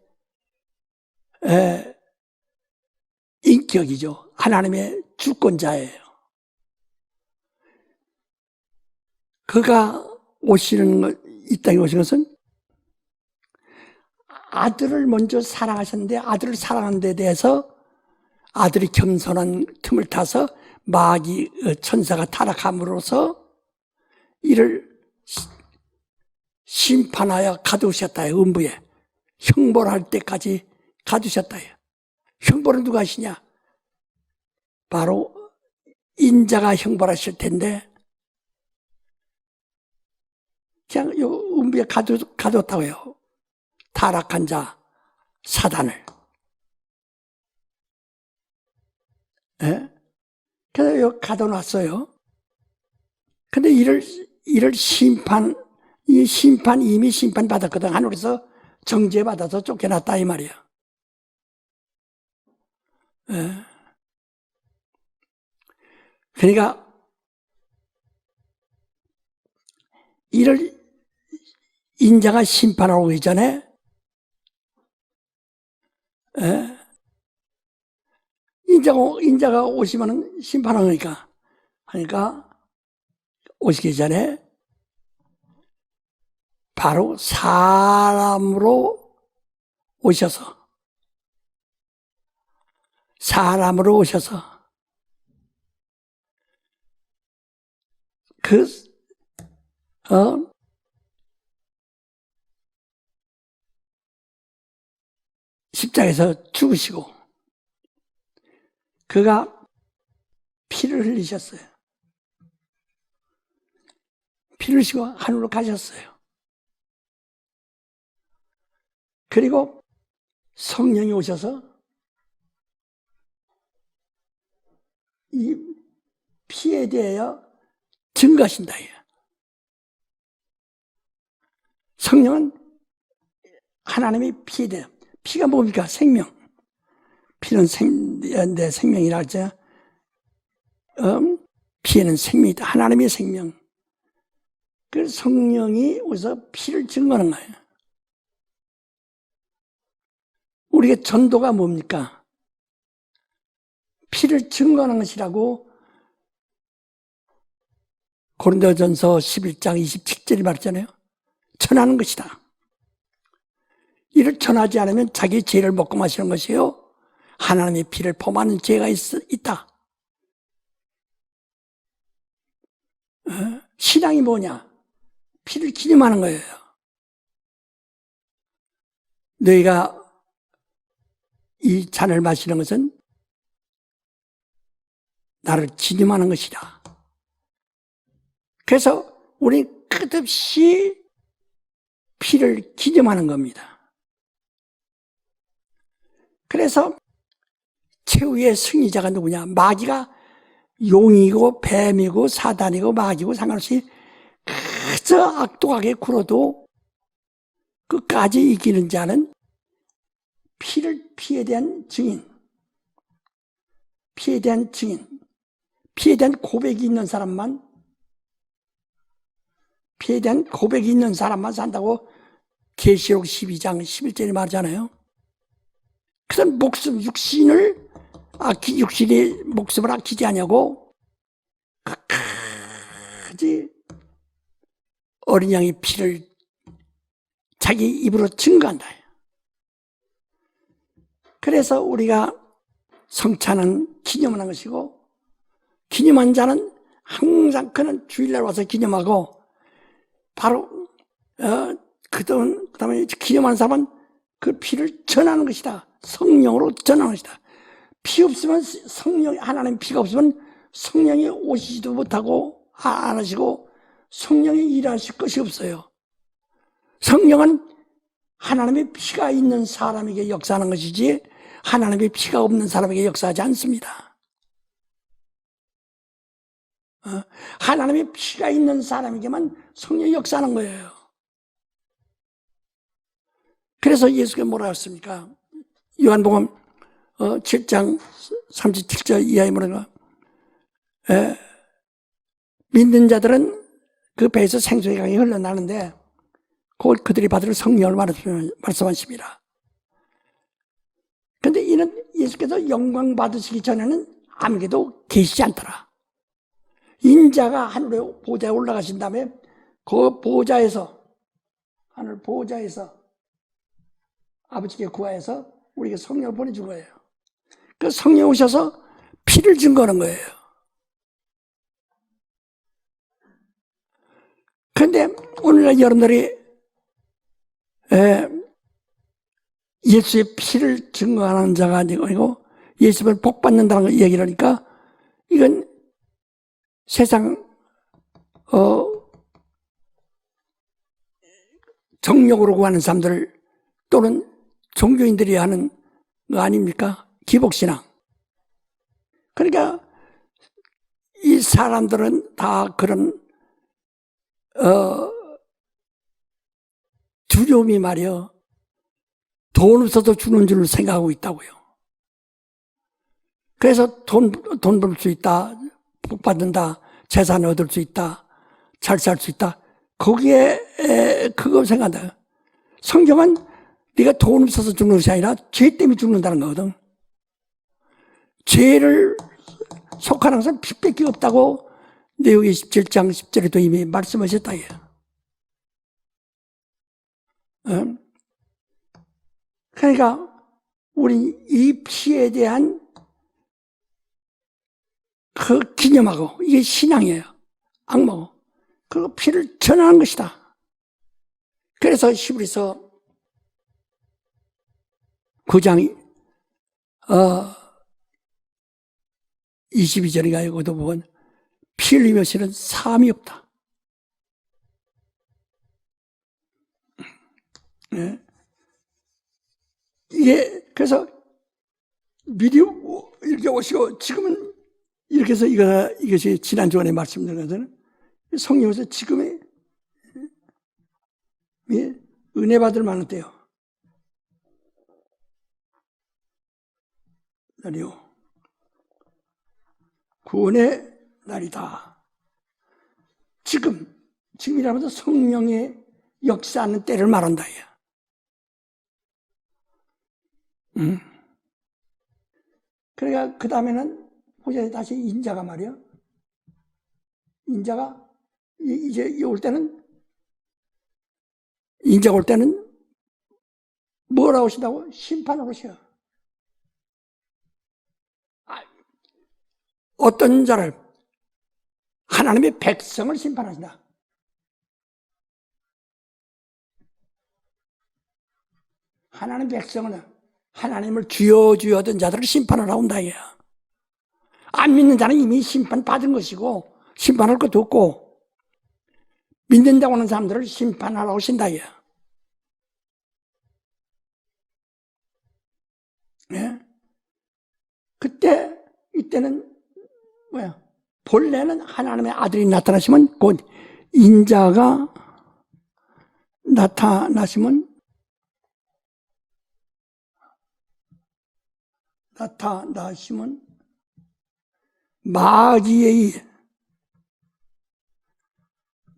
인격이죠. 하나님의 주권자예요. 그가 이 땅에 오신 것은 아들을 먼저 사랑하셨는데, 아들을 사랑하는 데 대해서 아들이 겸손한 틈을 타서 마귀 천사가 타락함으로써 이를 심판하여 가두셨다요. 음부에 형벌할 때까지 가두셨다요. 형벌은 누가 하시냐? 바로 인자가 형벌하실 텐데 그냥 요 음부에 가뒀다고요. 타락한 자 사단을. 예? 그래서 여기 가둬놨어요. 근데 이를 이미 심판받았거든. 하늘에서 정죄받아서 쫓겨났다, 이 말이야. 예. 그러니까, 이를 인자가 심판하러 오기 전에, 예. 인자가 오시면은 심판하니까. 그러니까, 오시기 전에, 바로 사람으로 오셔서 십자가에서 죽으시고 그가 피를 흘리셨어요. 피를 흘리시고 하늘로 가셨어요. 그리고 성령이 오셔서 이 피에 대하여 증거하신다. 성령은 하나님의 피에 대해, 피가 뭡니까? 생명. 피는 내 생명이라 하죠. 피에는 생명이 있다. 하나님의 생명. 그 성령이 오셔서 피를 증거하는 거예요. 우리의 전도가 뭡니까? 피를 증거하는 것이라고 고린도전서 11장 27절이 말했잖아요. 전하는 것이다. 이를 전하지 않으면 자기 죄를 먹고 마시는 것이요. 하나님의 피를 범하는 죄가 있다. 신앙이 뭐냐? 피를 기념하는 거예요. 너희가 이 잔을 마시는 것은 나를 기념하는 것이다. 그래서 우리 끝없이 피를 기념하는 겁니다. 그래서 최후의 승리자가 누구냐? 마귀가 용이고 뱀이고 사단이고 마귀고 상관없이 그저 악독하게 굴어도 끝까지 이기는 자는 피에 대한 증인, 피에 대한 고백이 있는 사람만, 피에 대한 고백이 있는 사람만 산다고 계시록 12장 11절에 말하잖아요. 그런 육신의 목숨을 아끼지 않냐고 끝까지 어린 양의 피를 자기 입으로 증거한다. 그래서 우리가 성찬은 기념하는 것이고, 기념한 자는 항상 그는 주일날 와서 기념하고, 바로 그다음에 기념하는 사람은 그 피를 전하는 것이다. 성령으로 전하는 것이다. 피 없으면 하나님 피가 없으면 성령이 오시지도 못하고 안 하시고 성령이 일하실 것이 없어요. 성령은 하나님의 피가 있는 사람에게 역사하는 것이지 하나님의 피가 없는 사람에게 역사하지 않습니다. 하나님의 피가 있는 사람에게만 성령이 역사하는 거예요. 그래서 예수가 뭐라 했습니까? 요한복음 7장 37절 이하에 뭐라고? 믿는 자들은 그 배에서 생수의 강이 흘러나는데 그들이 받을 성령을 말씀하십니다. 그런데 이는 예수께서 영광 받으시기 전에는 아무에게도 계시지 않더라. 인자가 하늘에 보좌에 올라가신 다음에 그 하늘 보좌에서 아버지께 구하여서 우리에게 성령을 보내준 거예요. 그 성령 오셔서 피를 증거하는 거예요. 그런데 오늘날 여러분들이 예수의 피를 증거하는 자가 아니고 예수를 복받는다는 얘기를 하니까 이건 세상 정욕으로 구하는 사람들 또는 종교인들이 하는 거 아닙니까? 기복신앙. 그러니까 이 사람들은 다 그런 두려움이 말이요, 돈 없어도 주는 줄 생각하고 있다고요. 그래서 돈 벌 수 있다, 복 받는다, 재산 얻을 수 있다, 잘 살 수 있다, 거기에 그거 생각한다. 성경은 네가 돈 없어서 죽는 것이 아니라 죄 때문에 죽는다는 거거든. 죄를 속하는 것은 핏밖에 없다고 내용이 17장 10절에도 이미 말씀하셨다. 그러니까 우리 이 피에 대한 그 기념하고, 이게 신앙이에요. 악몽. 그 피를 전하는 것이다. 그래서 히브리서 9장 22절인가 이것도 보면 피 흘리며 씨는 사함이 없다. 네. 이게 그래서 미리 이렇게 오시고 지금은 이렇게 해서 이것이 지난주간에 말씀드린 것은 성령에서 지금의 은혜 받을 만한 때요. 날이요. 구원의 날이다. 지금이라면서 성령의 역사하는 때를 말한다. 그러니까 그 다음에는 보자, 다시 인자가 말이야. 인자가 이제 올 때는, 인자가 올 때는 뭐라고 오신다고? 심판하러 오셔. 어떤 자를? 하나님의 백성을 심판하신다. 하나님의 백성은 하나님을 주여 주여 하던 자들을 심판하러 온다. 안 믿는 자는 이미 심판받은 것이고 심판할 것도 없고, 믿는다고 하는 사람들을 심판하러 오신다. 예? 이때는 뭐야? 본래는 하나님의 아들이 나타나시면, 곧 인자가 나타나시면 마귀의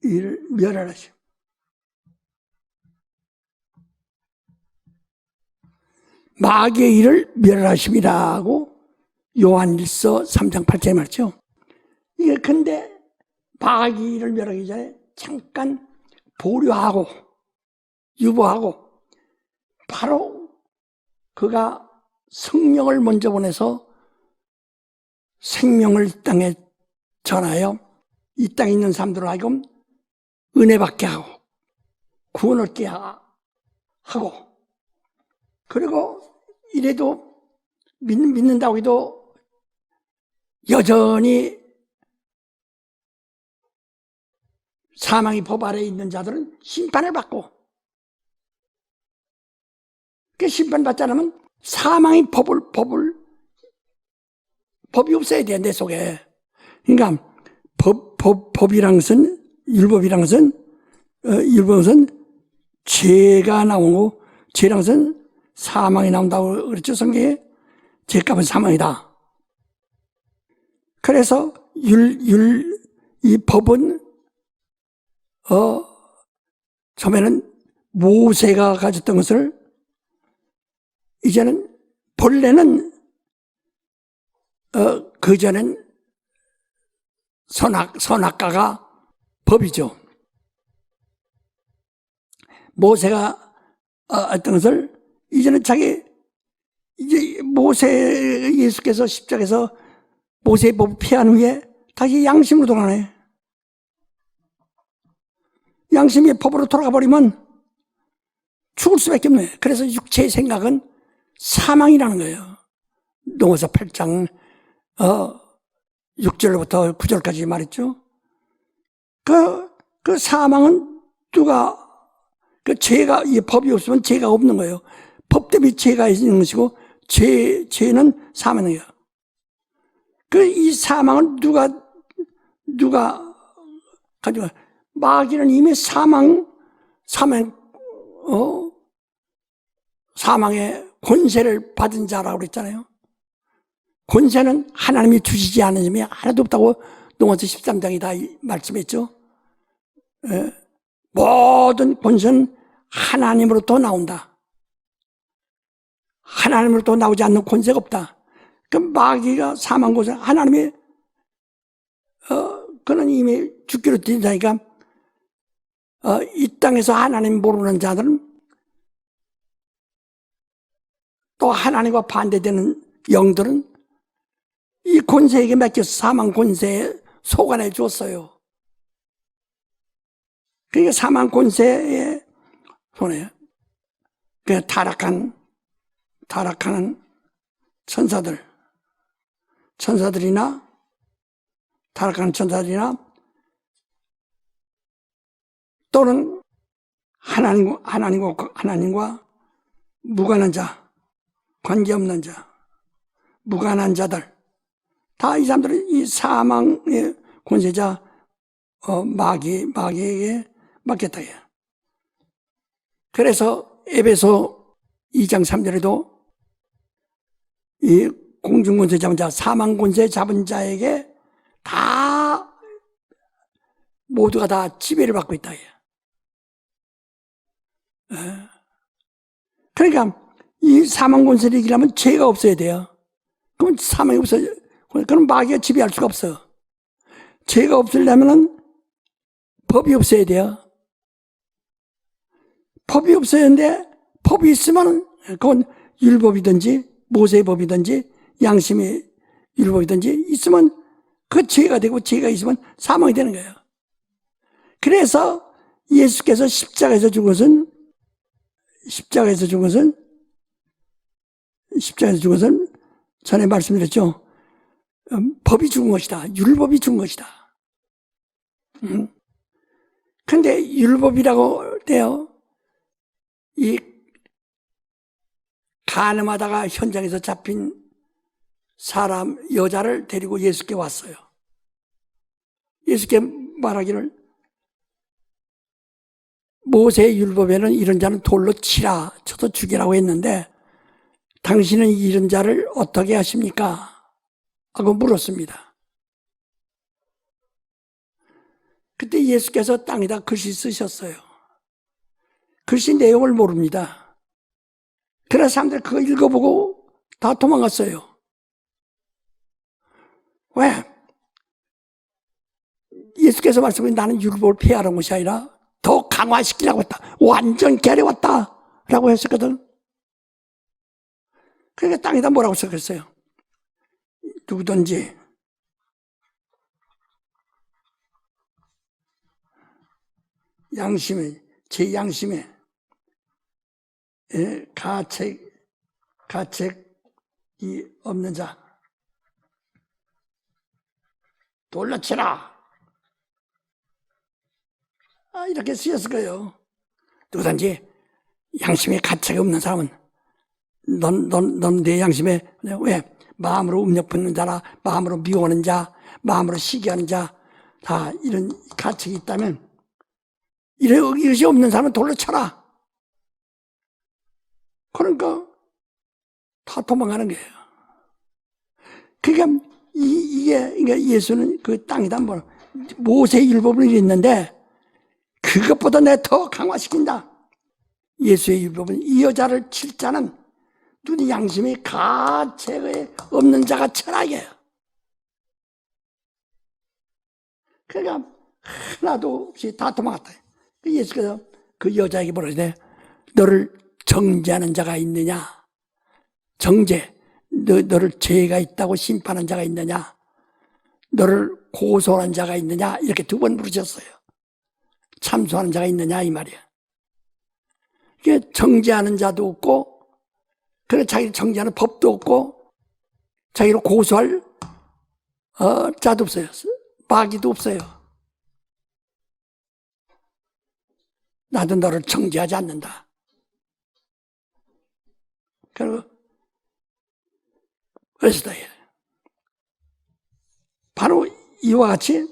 일을 멸하시오. 마귀의 일을 멸하심이라고 요한일서 3장 8절에 말했죠. 이게 근데 마귀의 일을 멸하기 전에 잠깐 보류하고 유보하고, 바로 그가 성령을 먼저 보내서 생명을 이 땅에 전하여 이 땅에 있는 사람들을 하여금 은혜 받게 하고 구원 얻게 하고, 그리고 이래도 믿는다고 해도 여전히 사망의 법 아래에 있는 자들은 심판을 받고, 그 심판받지 않으면 사망의 법이 없어야 돼, 내 속에. 그러니까 법이란 것은, 율법이란 것은 죄가 나오고, 죄란 것은 사망이 나온다고 그랬죠, 성경에. 죄값은 사망이다. 그래서 이 법은 처음에는 모세가 가졌던 것을 이제는, 본래는 그전엔 선악과가 법이죠. 모세가 했던 것을 이제는 이제 예수께서 십자가에서 모세의 법을 피한 후에 다시 양심으로 돌아가네. 양심이 법으로 돌아가 버리면 죽을 수밖에 없네. 그래서 육체의 생각은 사망이라는 거예요. 농어서 8장 6절부터 9절까지 말했죠. 그 사망은 누가, 그 죄가, 이 법이 없으면 죄가 없는 거예요. 법 때문에 죄가 있는 것이고, 죄는 사망이에요. 이 사망은 누가 가지고, 마귀는 이미 사망의 권세를 받은 자라고 그랬잖아요. 권세는 하나님이 주시지 않은 점이 하나도 없다고 농어서 13장이 다 말씀했죠. 모든 권세는 하나님으로부터 나온다. 하나님으로부터 나오지 않는 권세가 없다. 그 마귀가 사망 권세, 하나님이 그는 이미 죽기로 된 자니까 이 땅에서 하나님 모르는 자들은 또 하나님과 반대되는 영들은 이 권세에게 맡겨서 사망 권세에 속아내 줬어요. 그러니까 사망 권세의 손에 그 타락하는 천사들이나 타락하는 천사들이나 또는 하나님과 무관한 자, 관계없는 자, 무관한 자들, 다 이 사람들은 이 사망의 권세자 마귀에게 맡겼다. 그래서 에베소 2장 3절에도 이 공중권세 잡은 자, 사망권세 잡은 자에게 다 모두가 다 지배를 받고 있다. 그러니까 이 사망권세를 이기려면 죄가 없어야 돼요. 그럼 사망이 없어요. 그럼 마귀가 지배할 수가 없어. 죄가 없으려면 법이 없어야 돼요. 법이 없어야 하는데 법이 있으면 그건 율법이든지 모세의 법이든지 양심의 율법이든지 있으면 그 죄가 되고 죄가 있으면 사망이 되는 거예요. 그래서 예수께서 십자가에서 죽은 것은 전에 말씀드렸죠. 법이 죽은 것이다. 율법이 죽은 것이다. 근데 율법이라고 돼요. 이 간음하다가 현장에서 잡힌 사람, 여자를 데리고 예수께 왔어요. 예수께 말하기를 모세의 율법에는 이런 자는 돌로 쳐서 죽이라고 했는데 당신은 이런 자를 어떻게 하십니까? 하고 물었습니다. 그때 예수께서 땅에다 글씨 쓰셨어요. 글씨 내용을 모릅니다. 그래서 사람들이 그거 읽어보고 다 도망갔어요. 왜? 예수께서 말씀하신 나는 율법을 폐하는 것이 아니라 더 강화시키려고 했다. 완전 개려왔다. 라고 했었거든. 그러니까 땅에다 뭐라고 썼겠어요? 누구든지 제 양심에 가책이 없는 자 돌로 치라. 이렇게 쓰였을 거예요. 누구든지 양심에 가책이 없는 사람은 넌 내 양심에 왜? 마음으로 음욕 품는 자라, 마음으로 미워하는 자, 마음으로 시기하는 자, 다 이런 가책이 있다면 이것이 없는 사람은 돌로 쳐라. 그러니까 다 도망가는 거예요. 그러니까 이게 예수는 그 땅에다 모세의 율법을 있는데 그것보다 내가 더 강화시킨다. 예수의 율법은 이 여자를 칠 자는 눈이 양심이 가책에 없는 자가 철학이에요. 그러니까 하나도 없이 다 도망갔다. 예수께서 그 여자에게 뭐라 그래? 너를 정죄하는 자가 있느냐? 정죄. 너를 죄가 있다고 심판한 자가 있느냐? 너를 고소한 자가 있느냐? 이렇게 두 번 물으셨어요. 참소하는 자가 있느냐 이 말이야. 이게 정죄하는 자도 없고, 그래 자기를 정죄하는 법도 없고, 자기를 고소할 자도 없어요. 마귀도 없어요. 나도 너를 정죄하지 않는다. 그래서 바로 이와 같이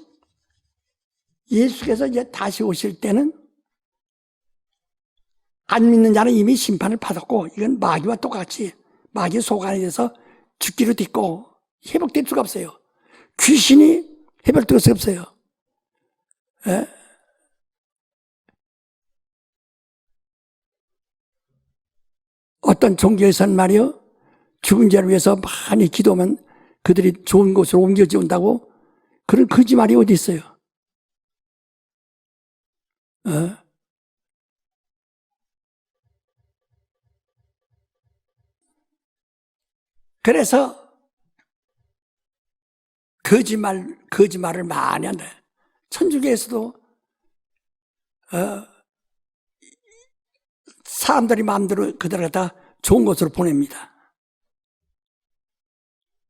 예수께서 이제 다시 오실 때는 안 믿는 자는 이미 심판을 받았고, 이건 마귀와 똑같이 마귀 속 안에 대해서 죽기로 딛고 회복될 수가 없어요. 귀신이 회복될 수가 없어요. 예? 어떤 종교에서는 말이요, 죽은 자를 위해서 많이 기도하면 그들이 좋은 곳으로 옮겨져 온다고, 그런 거짓말이 어디 있어요? 그래서 거짓말을 많이 한다. 천주교에서도 사람들이 마음대로 그들을 다 좋은 곳으로 보냅니다.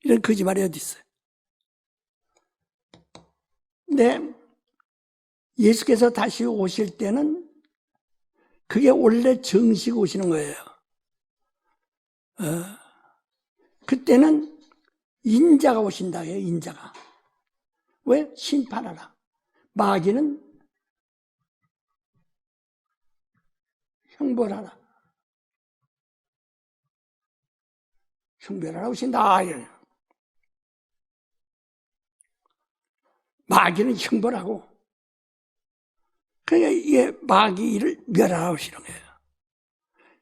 이런 거짓말이 어디 있어요? 근데 예수께서 다시 오실 때는 그게 원래 정식 오시는 거예요. 그때는 인자가 오신다 해요. 인자가. 왜? 심판하라. 마귀는 형벌하라. 형벌하라 오신다. 마귀는 형벌하고, 그러니까 이게 마귀를 멸하라 오시는 거예요.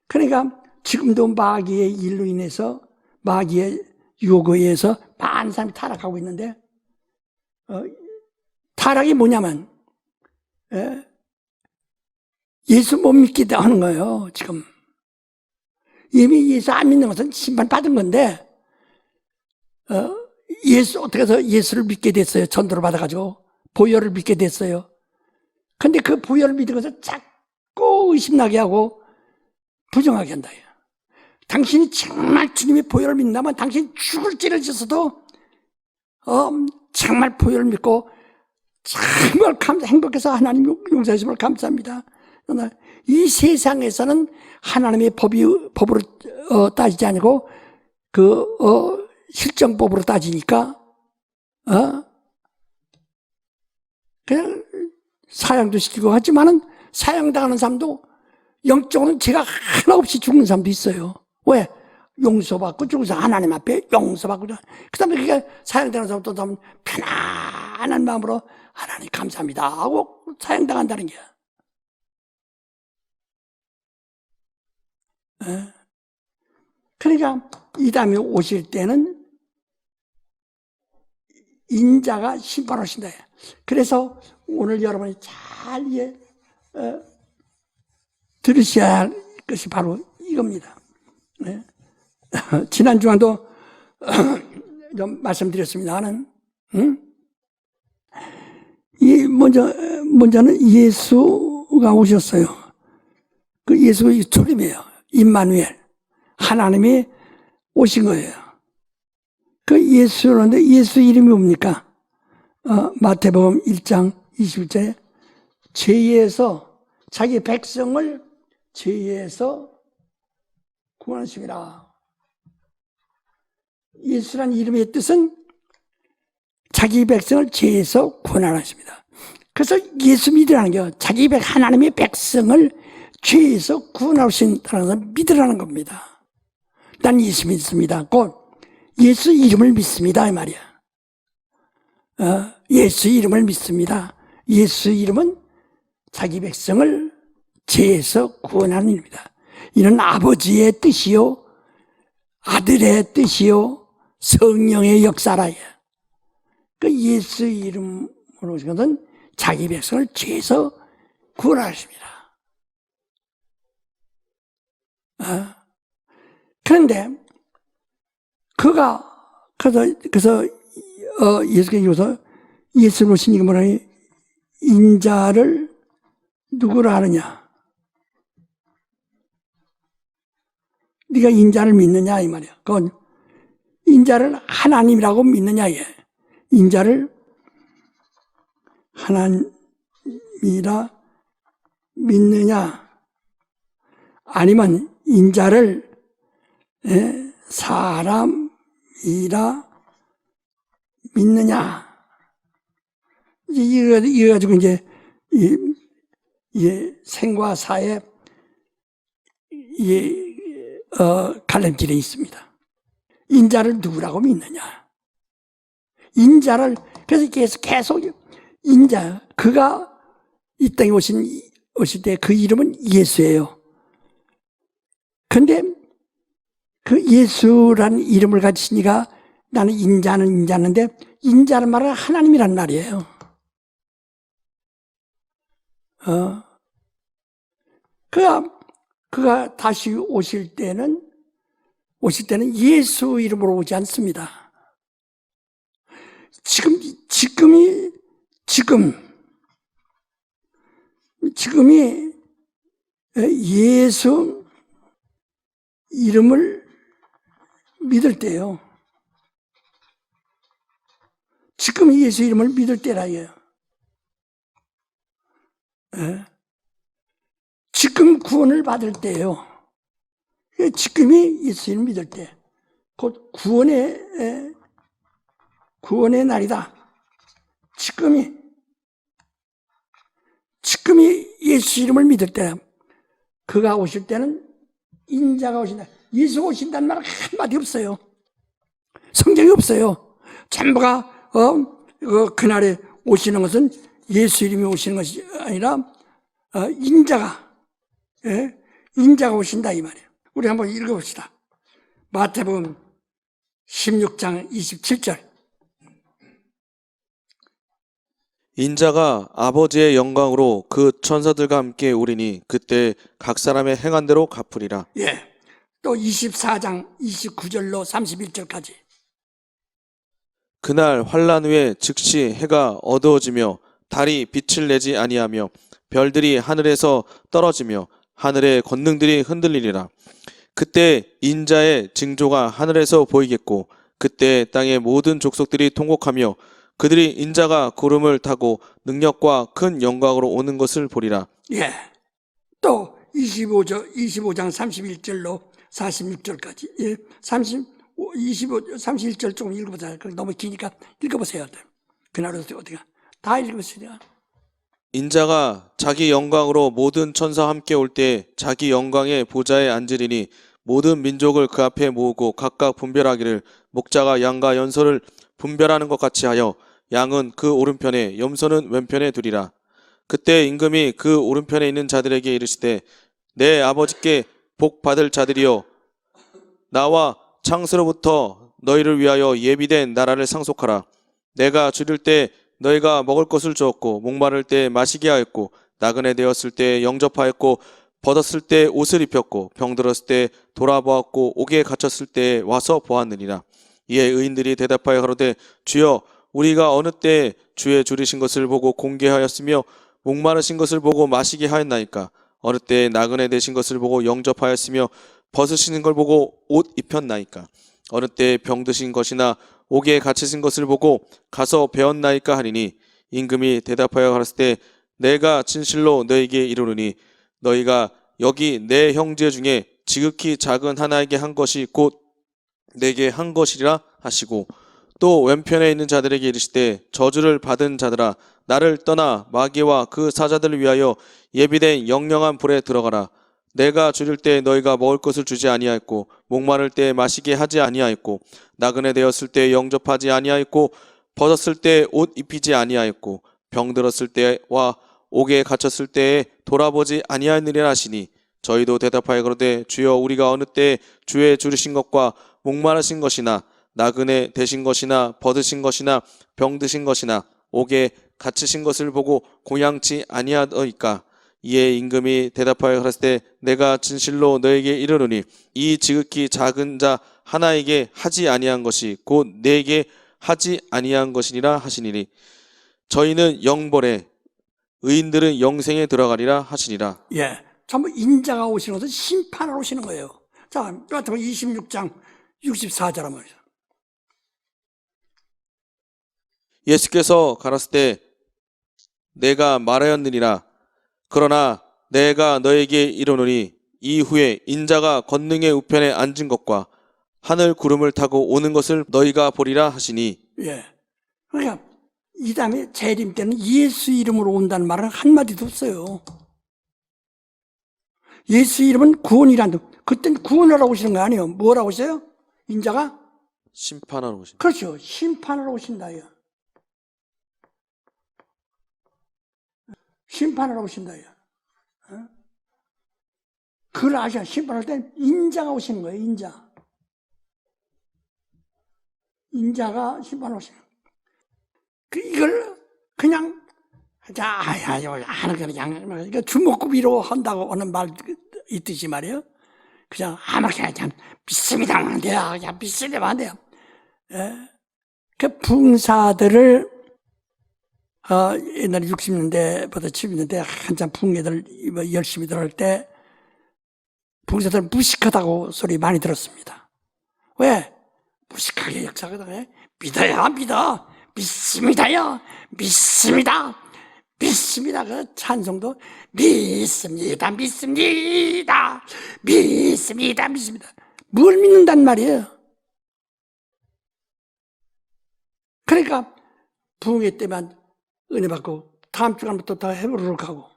그러니까 지금도 마귀의 일로 인해서, 마귀의 유혹에 의해서 많은 사람이 타락하고 있는데, 타락이 뭐냐면 예수 못 믿게 하는 거예요. 지금 이미 예수 안 믿는 것은 심판 받은 건데, 예수 어떻게 해서 예수를 믿게 됐어요? 전도를 받아가지고 보혈을 믿게 됐어요. 근데 그 보혈을 믿은 것을 자꾸 의심나게 하고 부정하게 한다. 당신이 정말 주님의 보혈을 믿는다면 당신이 죽을 죄를 졌어도 정말 보혈을 믿고 정말 행복해서 하나님 용서해 주심을 감사합니다. 그러나 이 세상에서는 하나님의 법으로 따지지 않고 실정법으로 따지니까 그냥 사형도 시키고 하지만은 사형당하는 사람도 영적으로는 죄가 하나 없이 죽는 사람도 있어요. 왜? 용서받고 죽어서 하나님 앞에 용서받고, 그 다음에 그게 사형당하는 사람도 편안한 마음으로 하나님 감사합니다 하고 사형당한다는 거야. 그러니까 이 다음에 오실 때는 인자가 심판하신다. 그래서 오늘 여러분이 잘 들으셔야 할 것이 바로 이겁니다. 지난 주간도 좀 말씀드렸습니다는, 먼저는 예수가 오셨어요. 그 예수가 초림이에요. 임마누엘, 하나님이 오신 거예요. 그 예수라는데 예수 이름이 뭡니까? 마태복음 1장 21절에 죄에서, 자기 백성을 죄에서 구원하심이라. 예수란 이름의 뜻은 자기 백성을 죄에서 구원하십니다. 그래서 예수 믿으라는 게 자기 하나님의 백성을 죄에서 구원하신다는 것을 믿으라는 겁니다. 난 예수 믿습니다. 곧 예수 이름을 믿습니다 이 말이야. 예수 이름을 믿습니다. 예수 이름은 자기 백성을 죄에서 구원하는 일입니다. 이는 아버지의 뜻이요, 아들의 뜻이요, 성령의 역사라. 그 예수 이름으로 오신 것은 자기 백성을 죄에서 구원하십니다. 그런데 그래서 예수께서 예수를 오신 이가 뭐라니, 인자를 누구를 아느냐? 네가 인자를 믿느냐 이 말이야. 그건 인자를 하나님이라고 믿느냐 이게. 인자를 하나님이라 믿느냐? 아니면 인자를 사람이라 믿느냐? 이거 가지고 이제 이 생과 사의 갈림길에 있습니다. 인자를 누구라고 믿느냐? 인자를 그래서 계속 인자 그가 이 땅에 오실 때 그 이름은 예수예요. 근데 그 예수라는 이름을 가지시니까 나는 인자는데 인자는 말은 하나님이란 말이에요. 그가 다시 오실 때는 예수 이름으로 오지 않습니다. 지금이 예수 이름을 믿을 때요. 지금이 예수 이름을 믿을 때라 이거예요. 지금 구원을 받을 때예요. 지금이 예수 이름을 믿을 때. 곧 구원의 날이다. 지금이 예수 이름을 믿을 때. 그가 오실 때는 인자가 오신다. 예수 오신다는 말은 한마디 없어요. 성경이 없어요. 전부가 그날에 오시는 것은 예수 이름이 오시는 것이 아니라 인자가 오신다 이 말이에요. 우리 한번 읽어봅시다. 마태복음 16장 27절. 인자가 아버지의 영광으로 그 천사들과 함께 오리니 그때 각 사람의 행한 대로 갚으리라. 예. 또 24장 29절로 31절까지. 그날 환란 후에 즉시 해가 어두워지며 달이 빛을 내지 아니하며 별들이 하늘에서 떨어지며 하늘의 권능들이 흔들리리라. 그때 인자의 징조가 하늘에서 보이겠고 그때 땅의 모든 족속들이 통곡하며 그들이 인자가 구름을 타고 능력과 큰 영광으로 오는 것을 보리라. 예. 또 25장 31절로 46절까지. 예. 31절 조금 읽어보자. 너무 기니까 읽어보세요. 그날 어디가 다 읽어보세요. 인자가 자기 영광으로 모든 천사와 함께 올 때 자기 영광의 보좌에 앉으리니 모든 민족을 그 앞에 모으고 각각 분별하기를 목자가 양과 연소를 분별하는 것 같이 하여 양은 그 오른편에 염소는 왼편에 두리라. 그때 임금이 그 오른편에 있는 자들에게 이르시되 내 아버지께 복 받을 자들이여 나와 창세로부터 너희를 위하여 예비된 나라를 상속하라. 내가 줄일 때 너희가 먹을 것을 주었고 목마를 때 마시게 하였고 나그네 되었을 때 영접하였고 벗었을 때 옷을 입혔고 병들었을 때 돌아보았고 옥에 갇혔을 때 와서 보았느니라. 이에 의인들이 대답하여 가로되 주여 우리가 어느 때 주의 줄이신 것을 보고 공개하였으며 목마르신 것을 보고 마시게 하였나이까. 어느 때 나그네 되신 것을 보고 영접하였으며 벗으시는 걸 보고 옷 입혔나이까. 어느 때 병드신 것이나 옥에 갇히신 것을 보고 가서 배웠나이까 하리니 임금이 대답하여 가라사대 때 내가 진실로 너에게 이르노니 너희가 여기 내 형제 중에 지극히 작은 하나에게 한 것이 곧 내게 한 것이라 하시고 또 왼편에 있는 자들에게 이르시되 저주를 받은 자들아 나를 떠나 마귀와 그 사자들을 위하여 예비된 영영한 불에 들어가라. 내가 줄일 때 너희가 먹을 것을 주지 아니하였고 목마를 때 마시게 하지 아니하였고 나그네 되었을 때 영접하지 아니하였고 벗었을 때 옷 입히지 아니하였고 병들었을 때와 옥에 갇혔을 때에 돌아보지 아니하였느니라 하시니 저희도 대답하여 그러되 주여 우리가 어느 때 주의 줄이신 것과 목마르신 것이나 나그네 되신 것이나 벗으신 것이나 병드신 것이나 옥에 갇히신 것을 보고 공양치 아니하더이까. 이에 임금이 대답하여 가라사대 내가 진실로 너에게 이르노니 이 지극히 작은 자 하나에게 하지 아니한 것이 곧 내게 하지 아니한 것이니라 하시니니 저희는 영벌에 의인들은 영생에 들어가리라 하시니라. 예. 전부 인자가 오시는 것은 심판하러 오시는 거예요. 자, 마태복음 26장 64절 한번. 예수께서 가라사대 때 내가 말하였느니라. 그러나 내가 너에게 이르노니 이후에 인자가 권능의 우편에 앉은 것과 하늘 구름을 타고 오는 것을 너희가 보리라 하시니. 예. 그러니까 이 다음에 재림 때는 예수 이름으로 온다는 말은 한마디도 없어요. 예수 이름은 구원이란, 그땐 구원하러 오시는 거 아니에요. 뭐라고 오세요? 인자가? 심판하러 오신. 그렇죠. 심판하러 오신다. 심판하러 오신다. 그걸 아셔. 심판할 때 인자가 오시는 거예요. 인자가 심판하러 오시는 거예요. 이걸 그냥 하는 거 그냥 주먹구비로 한다고 하는 말 있듯이 말이에요. 그냥 아무렇게나 그냥 믿습니다만 안 돼요. 그냥 믿습니다만 안 돼요. 그 붕사들을 옛날에 60년대부터 70년대 한참 붕괴들 열심히 들어올 때 붕사들 무식하다고 소리 많이 들었습니다. 왜? 무식하게 역사하거든요. 믿어야 믿어. 믿습니다요. 믿습니다. 믿습니다. 그 찬송도 믿습니다. 믿습니다. 믿습니다. 믿습니다. 뭘 믿는단 말이에요. 그러니까 부흥회 때만 은혜 받고 다음 주간부터 다 해보도록 하고.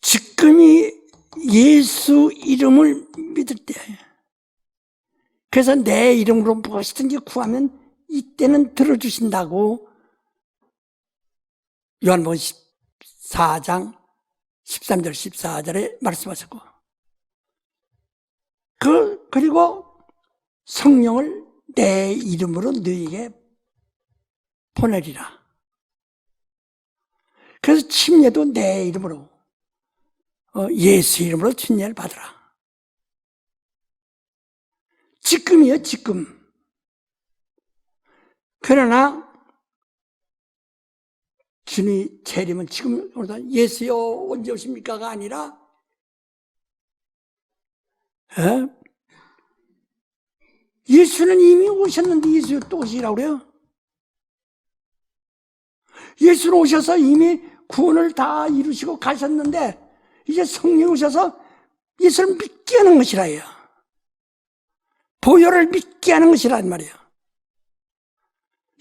지금이 예수 이름을 믿을 때예요. 그래서 내 이름으로 무엇이든지 구하면 이때는 들어주신다고 요한복음 14장 13절 14절에 말씀하셨고, 그리고 성령을 내 이름으로 너희에게 보내리라. 그래서 침례도 내 이름으로, 예수 이름으로 침례를 받으라. 지금이요, 지금. 그러나 주님 재림은 지금 예수여 언제 오십니까가 아니라 예수는 이미 오셨는데 예수 또 오시라고 그래요. 예수는 오셔서 이미 구원을 다 이루시고 가셨는데 이제 성령이 오셔서 예수를 믿게 하는 것이라요. 보혈을 믿게 하는 것이란 말이에요.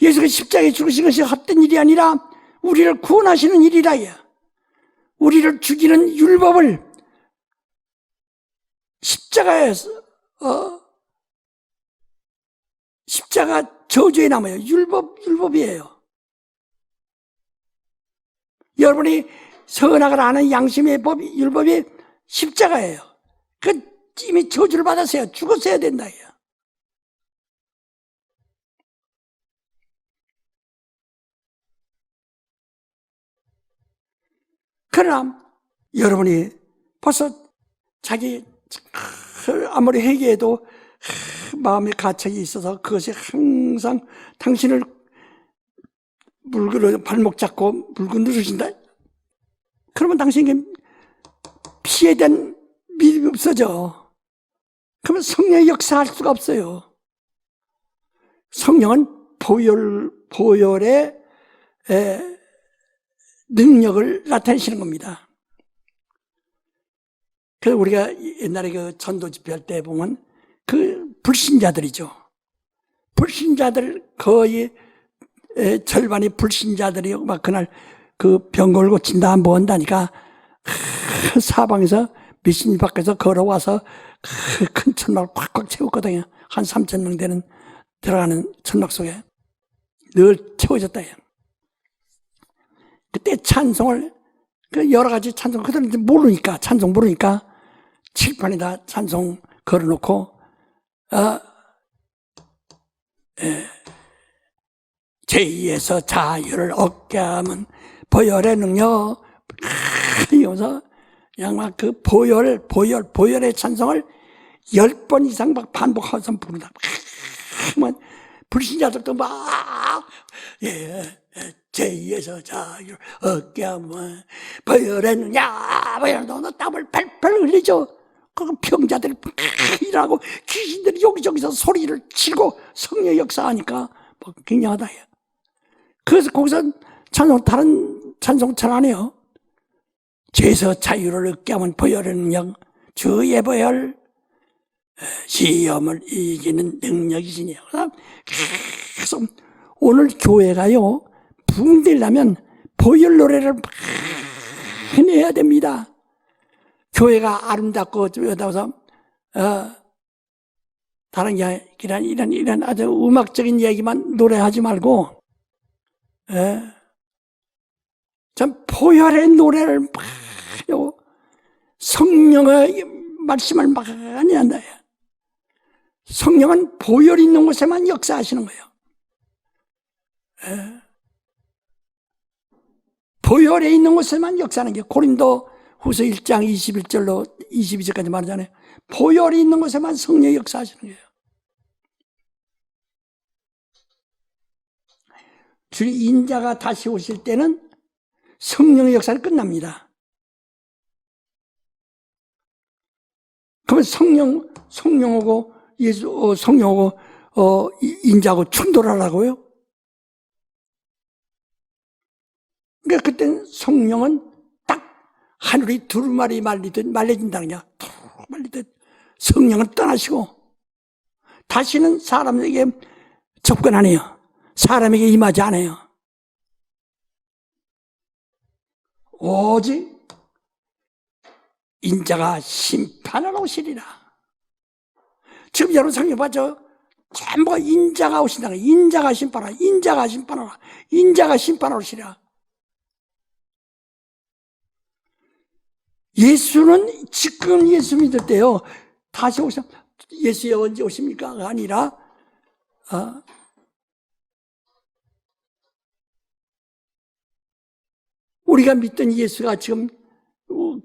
예수가 십자가에 죽으신 것이 헛된 일이 아니라 우리를 구원하시는 일이라요. 우리를 죽이는 율법을 십자가에서 십자가 저주에 남아요. 율법이에요. 여러분이 선악을 아는 양심의 율법이 십자가예요. 그 이미 저주를 받았어요. 죽었어야 된다. 그러나 여러분이 벌써 자기 아무리 회개해도 마음에 가책이 있어서 그것이 항상 당신을 물그러 발목 잡고 물고 누르신다. 그러면 당신에게 피에 대한 믿음이 없어져. 그러면 성령의 역사할 수가 없어요. 성령은 보혈의 능력을 나타내시는 겁니다. 그래서 우리가 옛날에 그 전도 집회할 때 보면 그 불신자들이죠. 불신자들 거의 절반이 불신자들이 막 그날 그 병걸 고친다 뭐 한다니까 사방에서 미신 밖에서 걸어와서 큰 천막을 꽉꽉 채웠거든요. 한 3,000명 되는 들어가는 천막 속에 늘 채워졌다. 그때 찬송을 여러 가지 찬송 그들은 모르니까 찬송 모르니까 칠판에다 찬송 걸어놓고 제2에서 자유를 얻게 하면 보혈의 능력 이러면서 그냥 막 그 보혈의 찬송을 10번 이상 막 반복하면서 부른다. 막 불신자들도 막 제2에서 자유를 얻게 하면 보혈했느냐 보혈도 땀을 펄펄 흘리죠. 그 병자들이 일하고 귀신들이 여기저기서 소리를 치고 성령의 역사하니까 뭐 굉장하다. 그래서 거기서 다른 찬송 잘 안 해요. 죄에서 자유를 얻게 하면 보혈의 능력, 주의 보혈, 시험을 이기는 능력이시니. 그래서 오늘 교회가요, 부흥되려면 보혈 노래를 많이 해야 됩니다. 교회가 아름답고 여다워서 다른 게 이런 아주 음악적인 얘기만 노래하지 말고 참 보혈의 노래를 많이 성령의 말씀을 많이 한다. 성령은 보혈 있는 곳에만 역사하시는 거예요. 보혈에 있는 곳에만 역사하는 게 고린도 후서 1장 21절로 22절까지 말하잖아요. 보혈이 있는 곳에만 성령이 역사하시는 거예요. 주의 인자가 다시 오실 때는 성령의 역사는 끝납니다. 그러면 성령하고 성령하고 인자하고 충돌하라고요? 그러니까 그때는 성령은 딱 하늘이 두루마리 말려진다는 거야. 두루마리 말리듯 성령은 떠나시고 다시는 사람에게 접근 안 해요. 사람에게 임하지 않아요. 오직 인자가 심판하러 오시리라. 지금 여러분 성경 봤죠? 전부 인자가 오신다는 거예요. 인자가 심판하라. 인자가 심판하라. 인자가 심판하러 오시리라. 예수는 지금 예수 믿을 때요. 다시 오시면 예수가 언제 오십니까?가 아니라 우리가 믿던 예수가 지금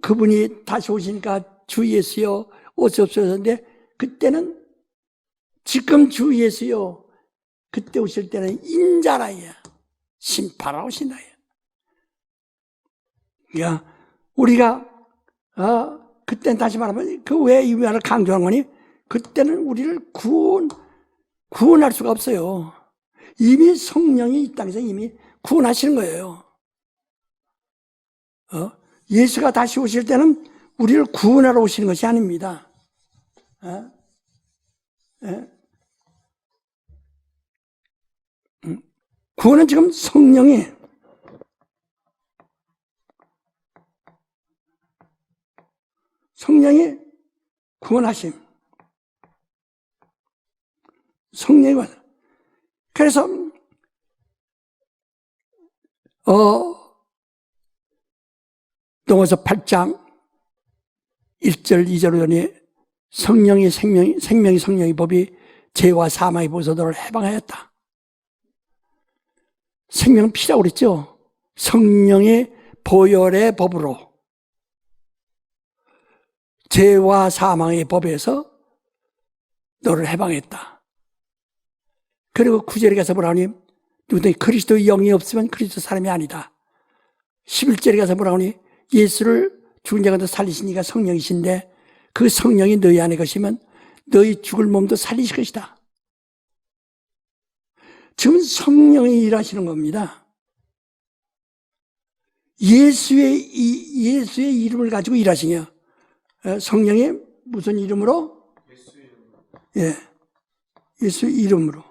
그분이 다시 오시니까 주 예수여 오시옵소서인데 그때는 지금 주 예수여 그때 오실 때는 인자라야 심판하러 오신다야. 그러니까 우리가 그때는 다시 말하면 그 왜 이 말을 강조한 거니? 그때는 우리를 구원할 수가 없어요. 이미 성령이 이 땅에서 이미 구원하시는 거예요. 예수가 다시 오실 때는 우리를 구원하러 오시는 것이 아닙니다. 구원은 지금 성령이 구원하심. 성령이 구원. 그래서 로마서 8장 1절 2절에 성령이 생명이 성령의 법이 죄와 사망의 보소도를 해방하였다. 생명은 피라고 그랬죠. 성령의 보혈의 법으로 죄와 사망의 법에서 너를 해방했다. 그리고 9절에 가서 뭐라 하니? 누구든지 그리스도의 영이 없으면 그리스도 사람이 아니다. 11절에 가서 뭐라 하니? 예수를 죽은 자 가운데 살리신 이가 성령이신데 그 성령이 너희 안에 계시면 너희 죽을 몸도 살리실 것이다. 지금 성령이 일하시는 겁니다. 예수의 이름을 가지고 일하시냐? 성령이 무슨 이름으로? 예, 예수의 이름으로.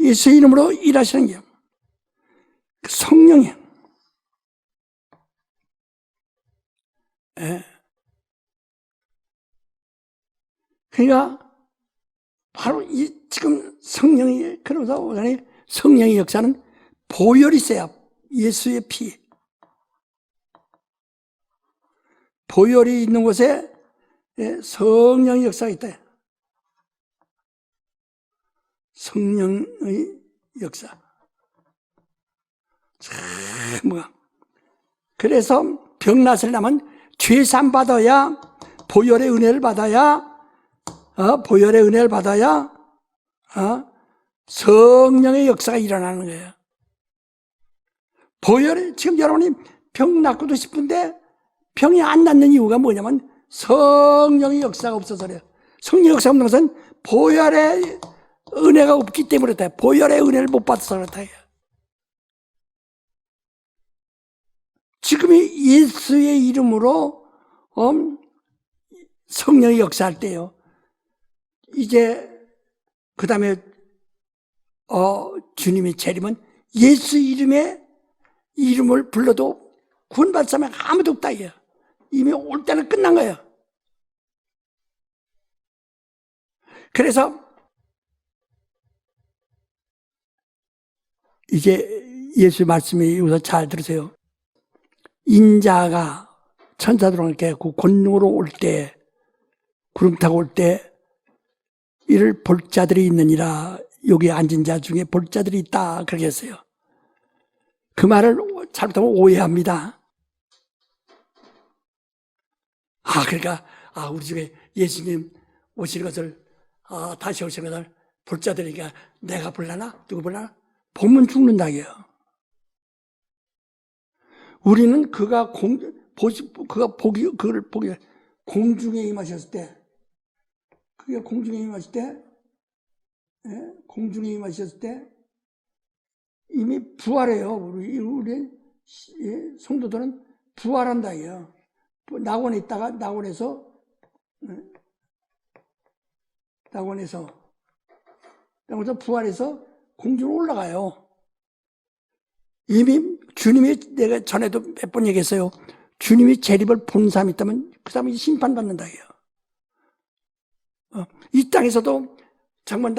예수의 이름으로 일하시는 게 성령이에요. 예. 그러니까 바로 지금 성령이 그러면서 성령의 역사는 보혈이 있어야 예수의 피. 보혈이 있는 곳에 성령의 역사가 있다. 성령의 역사. 참, 그래서 병 나서려면 죄산 받아야, 보혈의 은혜를 받아야, 보혈의 은혜를 받아야 성령의 역사가 일어나는 거예요. 지금 여러분이 병 낫고도 싶은데 병이 안 낫는 이유가 뭐냐면 성령의 역사가 없어서 그래요. 성령의 역사가 없는 것은 보혈의 은혜가 없기 때문에 그렇다. 보혈의 은혜를 못 받아서 그렇다. 지금 예수의 이름으로 성령이 역사할 때요. 이제 그 다음에 주님이 재림은 예수 이름을 불러도 구원받을 사람이 아무도 없다 이거야. 이미 올 때는 끝난 거예요. 그래서 이제 예수 말씀이 여기서 잘 들으세요. 인자가 천사들과 함께 그 권능으로 올 때, 구름 타고 올 때 이를 볼 자들이 있느니라. 여기 앉은 자 중에 볼 자들이 있다 그렇게 했어요. 그 말을 잘못하면 오해합니다. 그러니까 우리 집에 예수님 오실 것을 다시 오실 것을 볼 자들이니까 내가 볼라나? 누구 볼라나? 보면 죽는다고요. 우리는 그가 그를 보기 공중에 임하셨을 때, 그게 공중에 임하실 때, 공중에 임하셨을 때 이미 부활해요. 우리 성도들은 부활한다고요. 낙원에 있다가 낙원에서 부활해서 공중으로 올라가요. 이미 주님이, 내가 전에도 몇 번 얘기했어요. 주님이 재림을 본 사람이 있다면 그 사람이 심판받는다 해요. 이 땅에서도 정말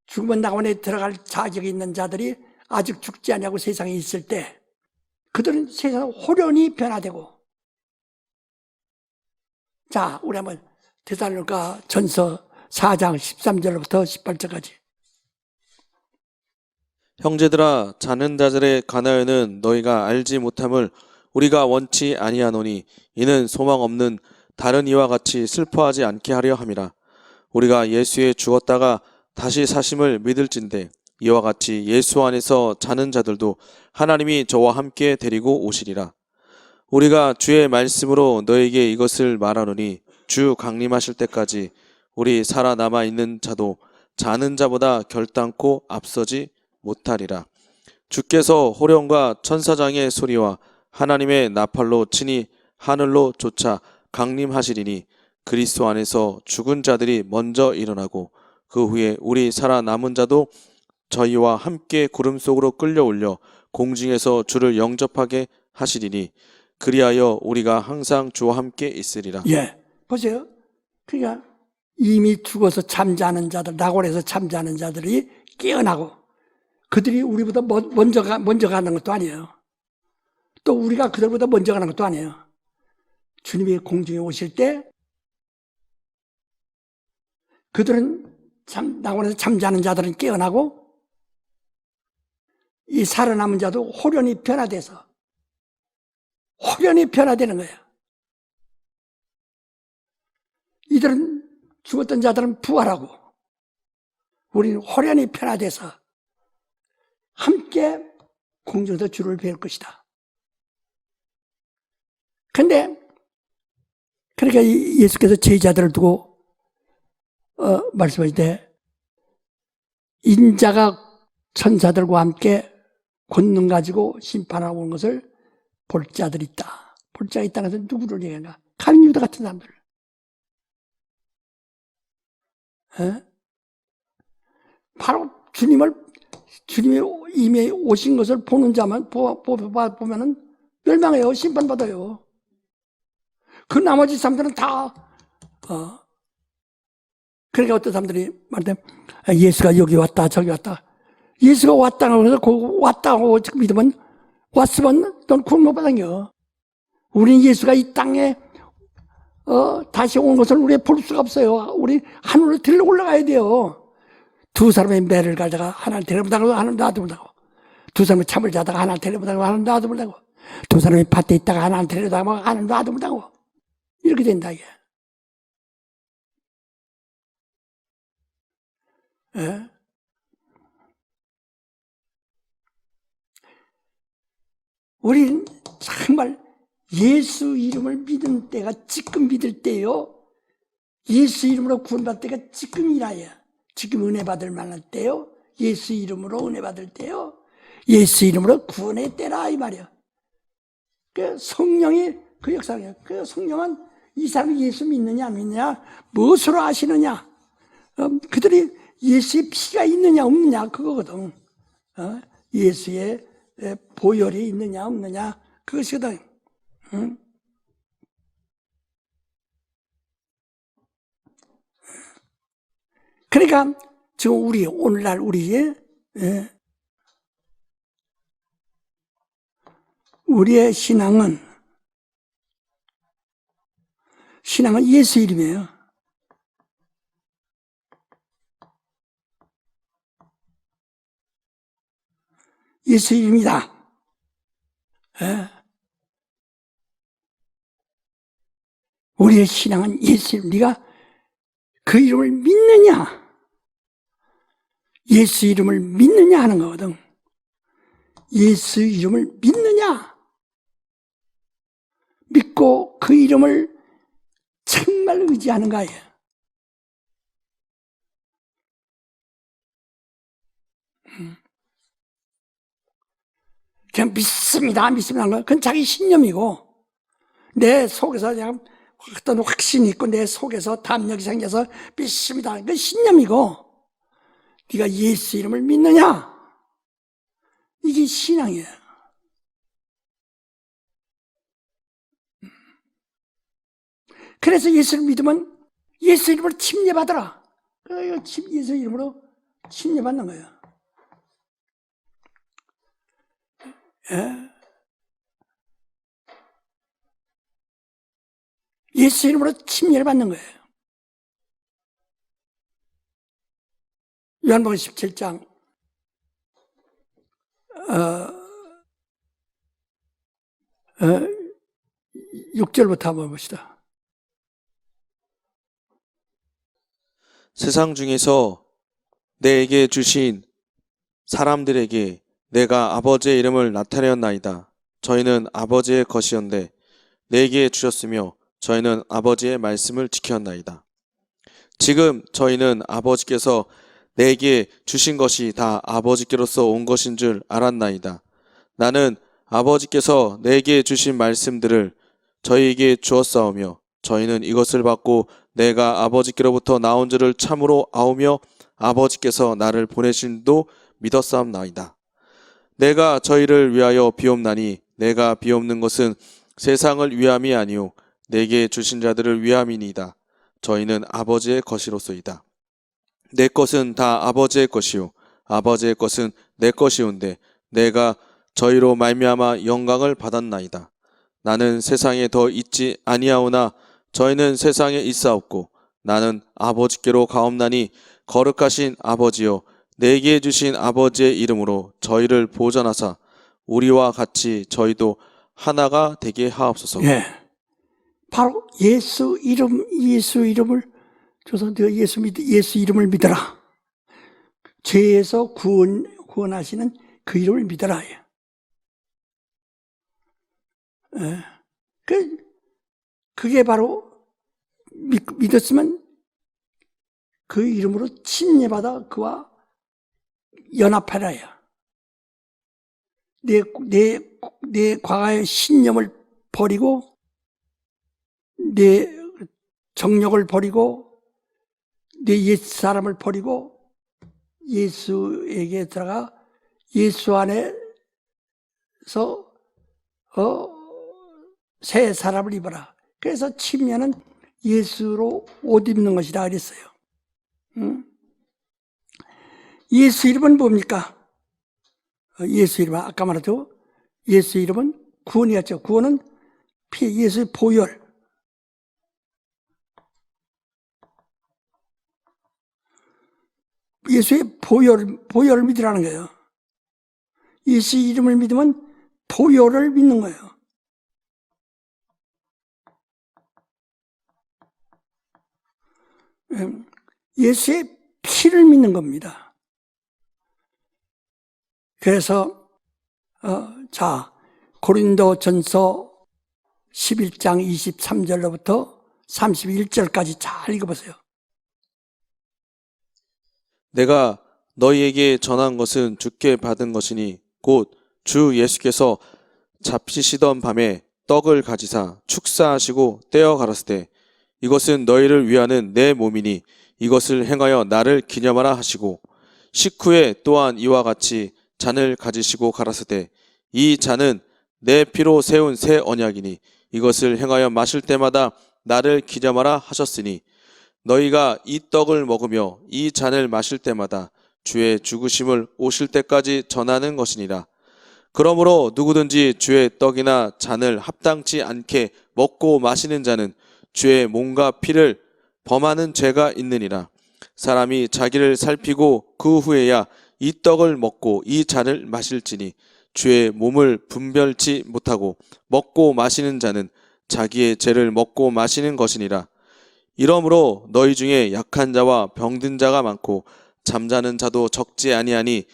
죽으면 낙원에 들어갈 자격이 있는 자들이 아직 죽지 않냐고 세상에 있을 때 그들은 세상 호련히 변화되고. 자, 우리 한번 데살로니가 전서 4장 13절부터 18절까지. 형제들아, 자는 자들의 간화에는 너희가 알지 못함을 우리가 원치 아니하노니 이는 소망 없는 다른 이와 같이 슬퍼하지 않게 하려 함이라. 우리가 예수에 죽었다가 다시 사심을 믿을진대 이와 같이 예수 안에서 자는 자들도 하나님이 저와 함께 데리고 오시리라. 우리가 주의 말씀으로 너에게 이것을 말하노니 주 강림하실 때까지 우리 살아남아 있는 자도 자는 자보다 결단코 앞서지 못하리라. 주께서 호령과 천사장의 소리와 하나님의 나팔로 친히 하늘로 쫓아 강림하시리니 그리스도 안에서 죽은 자들이 먼저 일어나고 그 후에 우리 살아남은 자도 저희와 함께 구름 속으로 끌려 올려 공중에서 주를 영접하게 하시리니 그리하여 우리가 항상 주와 함께 있으리라. 보세요. 그러니까 이미 죽어서 잠자는 자들, 낙원에서 잠자는 자들이 깨어나고 그들이 우리보다 먼저 가는 것도 아니에요. 또 우리가 그들보다 먼저 가는 것도 아니에요. 주님이 공중에 오실 때 그들은 낙원에서 잠자는 자들은 깨어나고 이 살아남은 자도 호련히 변화되는 거예요. 이들은 죽었던 자들은 부활하고 우리는 호련히 변화돼서 함께 공중에서 주를 뵐 것이다. 그런데 그러니까 예수께서 제자들을 두고 말씀하실 때 인자가 천사들과 함께 권능 가지고 심판하고 오는 것을 볼 자들이 있다. 볼 자가 있다는 것은 누구를 얘기하는가? 가룟 유다 같은 사람들. 바로 주님이 이미 오신 것을 보는 자만 보면은 멸망해요. 심판받아요. 그 나머지 사람들은 다 그러니까 어떤 사람들이 말할 때 예수가 여기 왔다 저기 왔다. 예수가 왔다고 해서 왔다고 믿으면 왔으면 넌 구원 못 받아요. 우린 예수가 이 땅에 다시 온 것을 우리 볼 수가 없어요. 우리 하늘로 들러 올라가야 돼요. 두 사람의 매를 가다가 하나를 데려보다가 하나를 놔두고 두 사람이 잠을 자다가 하나를 데려보다가 하나를 놔두고 두 사람이 밭에 있다가 하나는 데려다가 막 하나는 놔도 못하고 이렇게 된다 이게. 예? 우리는 정말 예수 이름을 믿는 때가 지금 믿을 때요. 예수 이름으로 구원받을 때가 지금이라요. 지금 은혜 받을 만할 때요. 예수 이름으로 은혜 받을 때요. 예수 이름으로 구원의 때라 이 말이야. 그 성령이 그 역사예요. 그 성령은 이 사람이 예수 믿느냐 안 믿느냐 무엇으로 아시느냐 그들이 예수의 피가 있느냐 없느냐 그거거든. 예수의 보혈이 있느냐 없느냐 그것이거든. 그러니까 지금 우리 오늘날 우리의 우리의 신앙은 예수 이름이에요. 예수 이름이다. 우리의 신앙은 예수 이름. 네가 그 이름을 믿느냐? 예수 이름을 믿느냐 하는 거거든. 예수 이름을 믿느냐? 믿고 그 이름을 정말 의지하는 거예요. 그냥 믿습니다 하는 거 그건 자기 신념이고 내 속에서 그냥 어떤 확신이 있고 내 속에서 담력이 생겨서 믿습니다. 그건 신념이고 네가 예수 이름을 믿느냐? 이게 신앙이에요. 그래서 예수를 믿으면 예수 이름으로 침례받아라. 예수 이름으로 침례받는 거예요. 예수 이름으로 침례를 받는 거예요. 요한복음 17장 6절부터 한번 봅시다. 세상 중에서 내게 주신 사람들에게 내가 아버지의 이름을 나타내었나이다. 저희는 아버지의 것이었는데 내게 주셨으며 저희는 아버지의 말씀을 지켰나이다. 지금 저희는 아버지께서 내게 주신 것이 다 아버지께로서 온 것인 줄 알았나이다. 나는 아버지께서 내게 주신 말씀들을 저희에게 주었사오며 저희는 이것을 받고 내가 아버지께로부터 나온 줄을 참으로 아오며 아버지께서 나를 보내신도 믿었사옵나이다. 내가 저희를 위하여 비옵나니 내가 비옵는 것은 세상을 위함이 아니오 내게 주신 자들을 위함이니이다. 저희는 아버지의 것이로소이다. 내 것은 다 아버지의 것이요 아버지의 것은 내 것이온데 내가 저희로 말미암아 영광을 받았나이다. 나는 세상에 더 있지 아니하오나 저희는 세상에 있사옵고 나는 아버지께로 가옵나니 거룩하신 아버지여 내게 주신 아버지의 이름으로 저희를 보전하사 우리와 같이 저희도 하나가 되게 하옵소서. 예. 바로 예수 이름을 줘서 너 예수 이름을 믿어라. 죄에서 구원하시는 그 이름을 믿어라. 예. 그게 바로 믿었으면 그 이름으로 침례받아 그와 연합하라야. 내 과거의 신념을 버리고 내 정력을 버리고 내 옛 사람을 버리고 예수에게 들어가 예수 안에서 새 사람을 입어라. 그래서 침례는 예수로 옷 입는 것이라 그랬어요. 예수 이름은 뭡니까? 예수 이름은 아까 말했죠. 예수 이름은 구원이었죠. 구원은 예수의 보혈. 예수의 보혈을 믿으라는 거예요. 예수 이름을 믿으면 보혈을 믿는 거예요. 예수의 피를 믿는 겁니다. 그래서 고린도전서 11장 23절로부터 31절까지 잘 읽어보세요. 내가 너희에게 전한 것은 주께 받은 것이니 곧 주 예수께서 잡히시던 밤에 떡을 가지사 축사하시고 떼어 가라사대 이것은 너희를 위하는 내 몸이니 이것을 행하여 나를 기념하라 하시고 식후에 또한 이와 같이 잔을 가지시고 가라사대 이 잔은 내 피로 세운 새 언약이니 이것을 행하여 마실 때마다 나를 기념하라 하셨으니 너희가 이 떡을 먹으며 이 잔을 마실 때마다 주의 죽으심을 오실 때까지 전하는 것이니라. 그러므로 누구든지 주의 떡이나 잔을 합당치 않게 먹고 마시는 자는 주의 몸과 피를 범하는 죄가 있느니라. 사람이 자기를 살피고 그 후에야 이 떡을 먹고 이 잔을 마실지니 주의 몸을 분별치 못하고 먹고 마시는 자는 자기의 죄를 먹고 마시는 것이니라. 이러므로 너희 중에 약한 자와 병든 자가 많고 잠자는 자도 적지 아니하니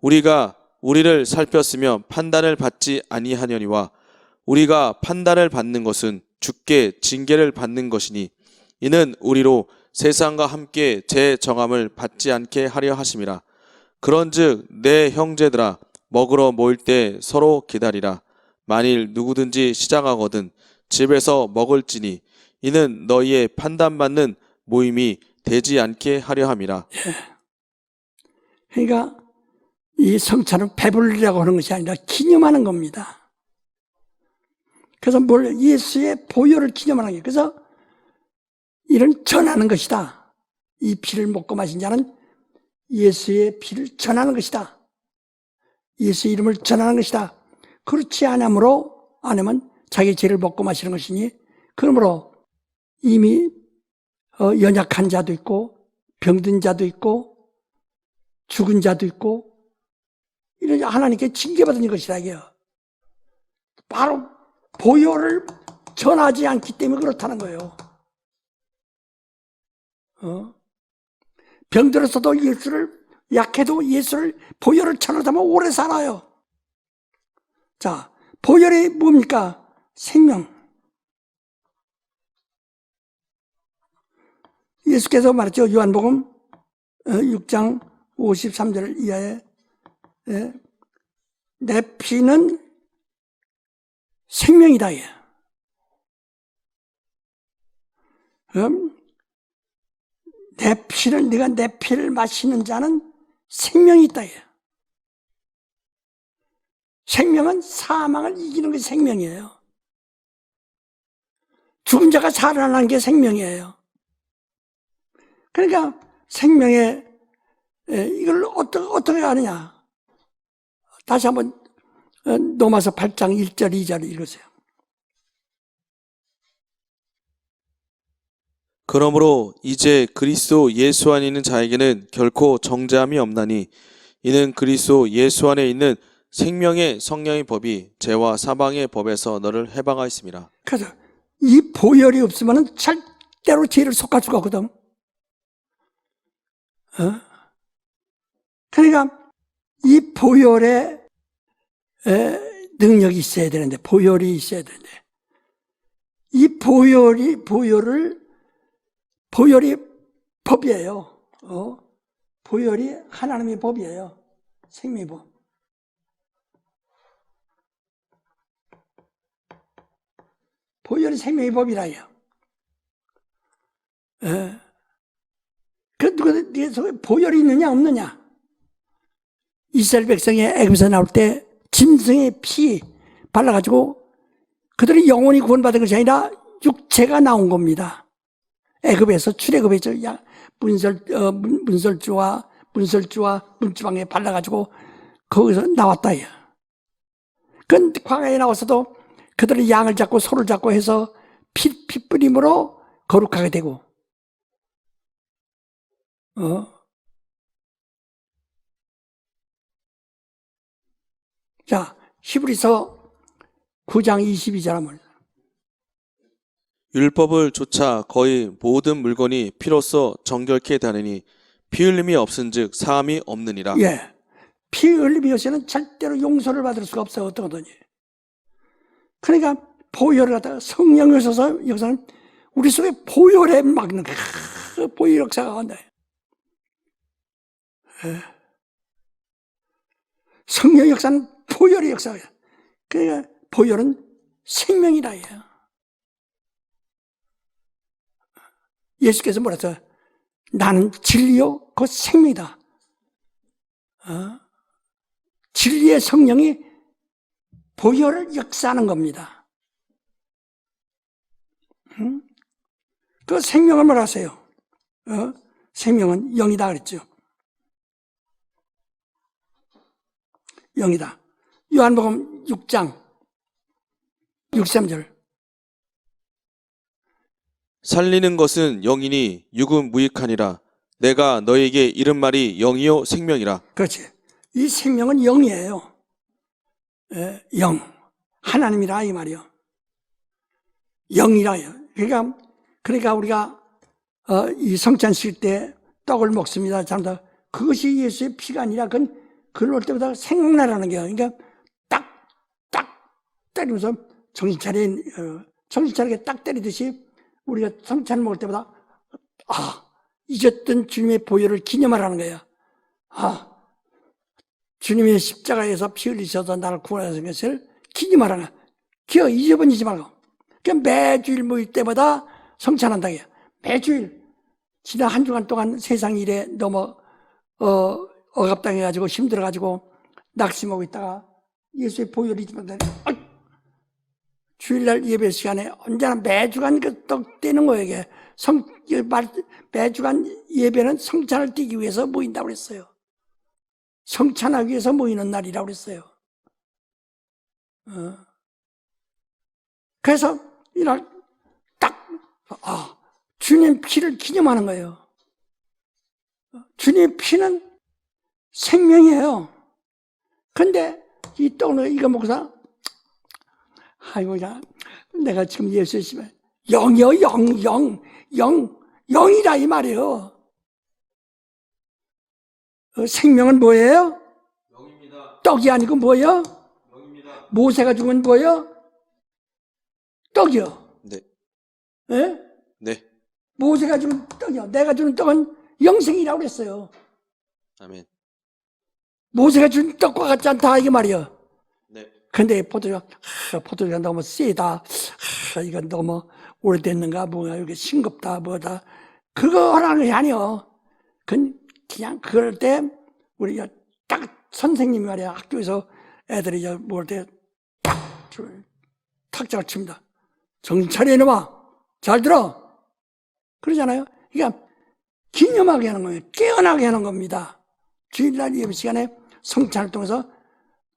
우리가 우리를 살폈으며 판단을 받지 아니하려니와 우리가 판단을 받는 것은 주께 징계를 받는 것이니 이는 우리로 세상과 함께 제 정함을 받지 않게 하려 하심이라. 그런즉 내 형제들아 먹으러 모일 때 서로 기다리라. 만일 누구든지 시장하거든 집에서 먹을지니 이는 너희의 판단받는 모임이 되지 않게 하려 함이라. 그러니까 이 성찬은 배불리라고 하는 것이 아니라 기념하는 겁니다. 그래서 예수의 보혈을 기념하는 거예요. 그래서 이런 전하는 것이다. 이 피를 먹고 마신 자는 예수의 피를 전하는 것이다. 예수의 이름을 전하는 것이다. 그렇지 않으면 자기 죄를 먹고 마시는 것이니 그러므로 이미 연약한 자도 있고 병든 자도 있고 죽은 자도 있고 이런 하나님께 징계받은 것이라 이게요. 바로 보혈을 전하지 않기 때문에 그렇다는 거예요. 병들어서도 약해도 예수를 보혈을 전하다면 오래 살아요. 자, 보혈이 뭡니까? 생명. 예수께서 말했죠. 요한복음 6장 53절 이하에 내 피는 생명이다. 네가 내 피를 마시는 자는 생명이 있다. 생명은 사망을 이기는 게 생명이에요. 죽은 자가 살아나는 게 생명이에요. 그러니까 생명의 이걸 어떻게 하느냐. 다시 한번 로마서 8장 1절 2절 읽으세요. 그러므로 이제 그리스도 예수 안에 있는 자에게는 결코 정죄함이 없나니 이는 그리스도 예수 안에 있는 생명의 성령의 법이 죄와 사망의 법에서 너를 해방하였습니다. 그래서 이 보혈이 없으면 절대로 죄를 속할 수가 없거든. 그러니까 이 보혈에 능력이 있어야 되는데, 보혈이 있어야 되는데, 이 보혈이 법이에요. 보혈이 하나님의 법이에요. 생명의 법. 보혈이 생명의 법이라요. 네 속에 보혈이 있느냐 없느냐? 이스라엘 백성이 애굽에서 나올 때 짐승의 피 발라가지고 그들이 영혼이 구원받은 것이 아니라 육체가 나온 겁니다. 애굽에서 출애굽에서 문설주와 문지방에 발라가지고 거기서 나왔다. 그 광야에 나와서도 그들이 양을 잡고 소를 잡고 해서 피 뿌림으로 거룩하게 되고, 자, 히브리서 9장 22절 하면 율법을 좇아 거의 모든 물건이 피로써 정결케 되느니 피 흘림이 없은즉 사함이 없느니라. 예, 피 흘림이 없이는 절대로 용서를 받을 수가 없어요. 어떤 거든지. 그러니까 보혈을 갖다가 성령을 써서 역사는 우리 속에 보혈에 막는 그 보혈 역사가 간다. 예. 성령 역사는 보혈의 역사예요. 그러니까 보혈은 생명이다. 예수께서 뭐랬어요? 나는 진리요 곧 생명이다. 진리의 성령이 보혈을 역사하는 겁니다. 그 생명을 뭐라 하세요? 생명은 영이다 그랬죠. 영이다. 요한복음 6장 63절. 살리는 것은 영이니 육은 무익하니라. 내가 너에게 이른 말이 영이요 생명이라. 그렇지. 이 생명은 영이에요. 영. 하나님이라 이 말이요. 영이라요. 그러니까 우리가 이 성찬식 때 떡을 먹습니다. 잠깐 그것이 예수의 피가 아니라 그걸 올 때보다 생각나라는 거예요. 그러니까 딱 때리면서 정신 차리게 딱 때리듯이 우리가 성찬을 먹을 때보다 잊었던 주님의 보혈을 기념하라는 거예요. 주님의 십자가에서 피 흘리셔서 나를 구원하신 것을 기념하라는 거예요. 잊어버리지 말고. 그러니까 매주일 모일 때마다 성찬한다. 매주일. 지난 한 주간 동안 세상 일에 너무 억압당해가지고 힘들어가지고 낙심하고 있다가 예수의 보혈을 잊으면 주일날 예배 시간에 언제나 매주간 그 떡 떼는 거예요. 이게 매주간 예배는 성찬을 떼기 위해서 모인다고 그랬어요. 성찬하기 위해서 모이는 날이라고 그랬어요. 그래서 이날 주님 피를 기념하는 거예요. 주님 피는 생명이에요. 근데 이 떡을 이거 먹고서 아이고 내가 지금 예수 있으면 영이요 영이다 이 말이에요. 생명은 뭐예요? 영입니다. 떡이 아니고 뭐예요? 영입니다. 모세가 죽은 뭐예요? 떡이요. 네. 예? 네. 모세가 주는 떡이요. 내가 주는 떡은 영생이라고 그랬어요. 아멘. 모세가 준 떡과 같지 않다 이게 말이요. 네. 근데 포도주가 너무 세다. 이건 너무 오래됐는가 뭐야 이게 싱겁다 뭐다. 그거 하라는 게 아니요. 그냥 그럴 때 우리가 딱 선생님이 말이야 학교에서 애들이 모을 때 탁자를 칩니다. 정신 차려 이놈아. 잘 들어. 그러잖아요. 그러니까 기념하게 하는 거예요. 깨어나게 하는 겁니다. 주일날 예배 시간에 성찬을 통해서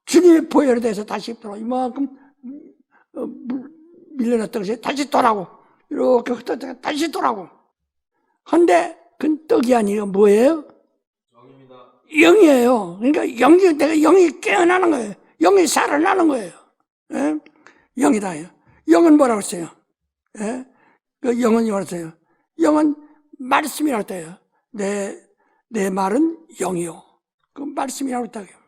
주님의 보혈에 대해서 다시 돌아 이만큼 밀려났던 것이 다시 돌아오고 이렇게 흩어져서 다시 돌아오고. 근데 그건 떡이 아니에요. 뭐예요? 영입니다. 영이에요. 그러니까 내가 영이 깨어나는 거예요. 영이 살아나는 거예요. 예? 영이다. 영은 뭐라고 했어요? 예? 그 영은 뭐라고 했어요? 영은 말씀이라고 했어요. 내 말은 영이요. 그 말씀이라고 했다고요.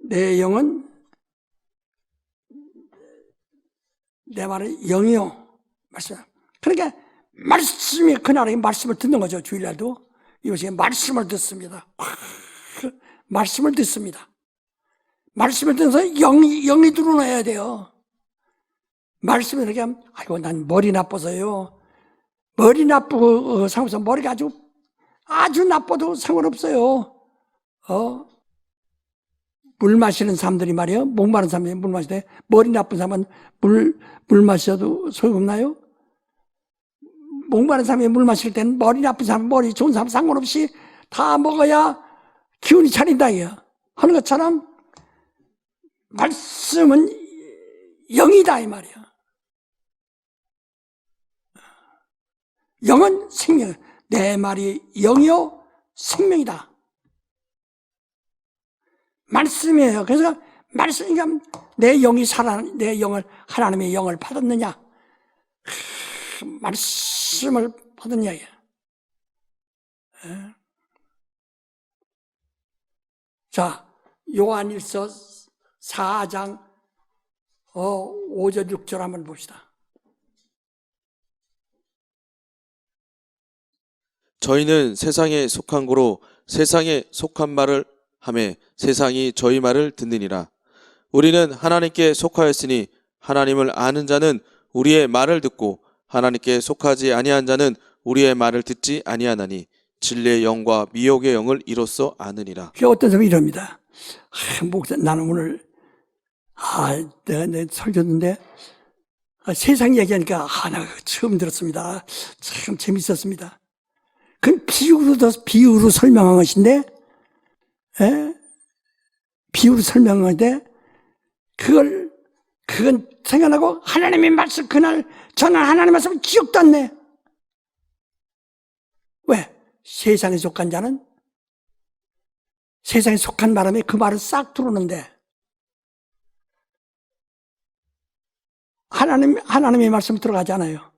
내 영은 내 말은 영이요. 말씀. 그러니까 말씀이 그날에 말씀을 듣는 거죠. 주일날도 이것이 말씀을 듣습니다. 말씀을 듣습니다. 말씀을 듣면서 영이 들어놔야 돼요. 말씀을 이렇게 하면 아이고 난 머리 나빠서요. 머리 나쁘고 상관없어. 머리가 아주 나빠도 상관없어요. 물 마시는 사람들이 말이에요. 목마른 사람들이 물 마실 때 머리 나쁜 사람은 물 마셔도 소용없나요? 목마른 사람이 물 마실 때는 머리 나쁜 사람, 머리 좋은 사람 상관없이 다 먹어야 기운이 차린다 이거 하는 것처럼 말씀은 영이다 이 말이야. 영은 생명. 내 말이 영이요 생명이다. 말씀이에요. 그래서 말씀이니까 내 영이 내 영을, 하나님의 영을 받았느냐? 말씀을 받았냐? 자, 요한일서 4장 5절 6절 한번 봅시다. 저희는 세상에 속한 고로 세상에 속한 말을 하매 세상이 저희 말을 듣느니라. 우리는 하나님께 속하였으니 하나님을 아는 자는 우리의 말을 듣고 하나님께 속하지 아니한 자는 우리의 말을 듣지 아니하나니 진리의 영과 미혹의 영을 이로써 아느니라. 어떤 사람이 이럽니다. 목사, 나는 오늘 내가 설교 듣는데 세상 얘기하니까 나 처음 들었습니다. 참 재밌었습니다. 그건 비유로 설명한 것인데, 비유로 설명한 건데, 그건 생각나고 하나님의 말씀, 그날 저는 하나님의 말씀 기억도 안 내. 왜? 세상에 속한 자는 세상에 속한 바람에 그 말을 싹 들어오는데, 하나님의 말씀 들어가지 않아요.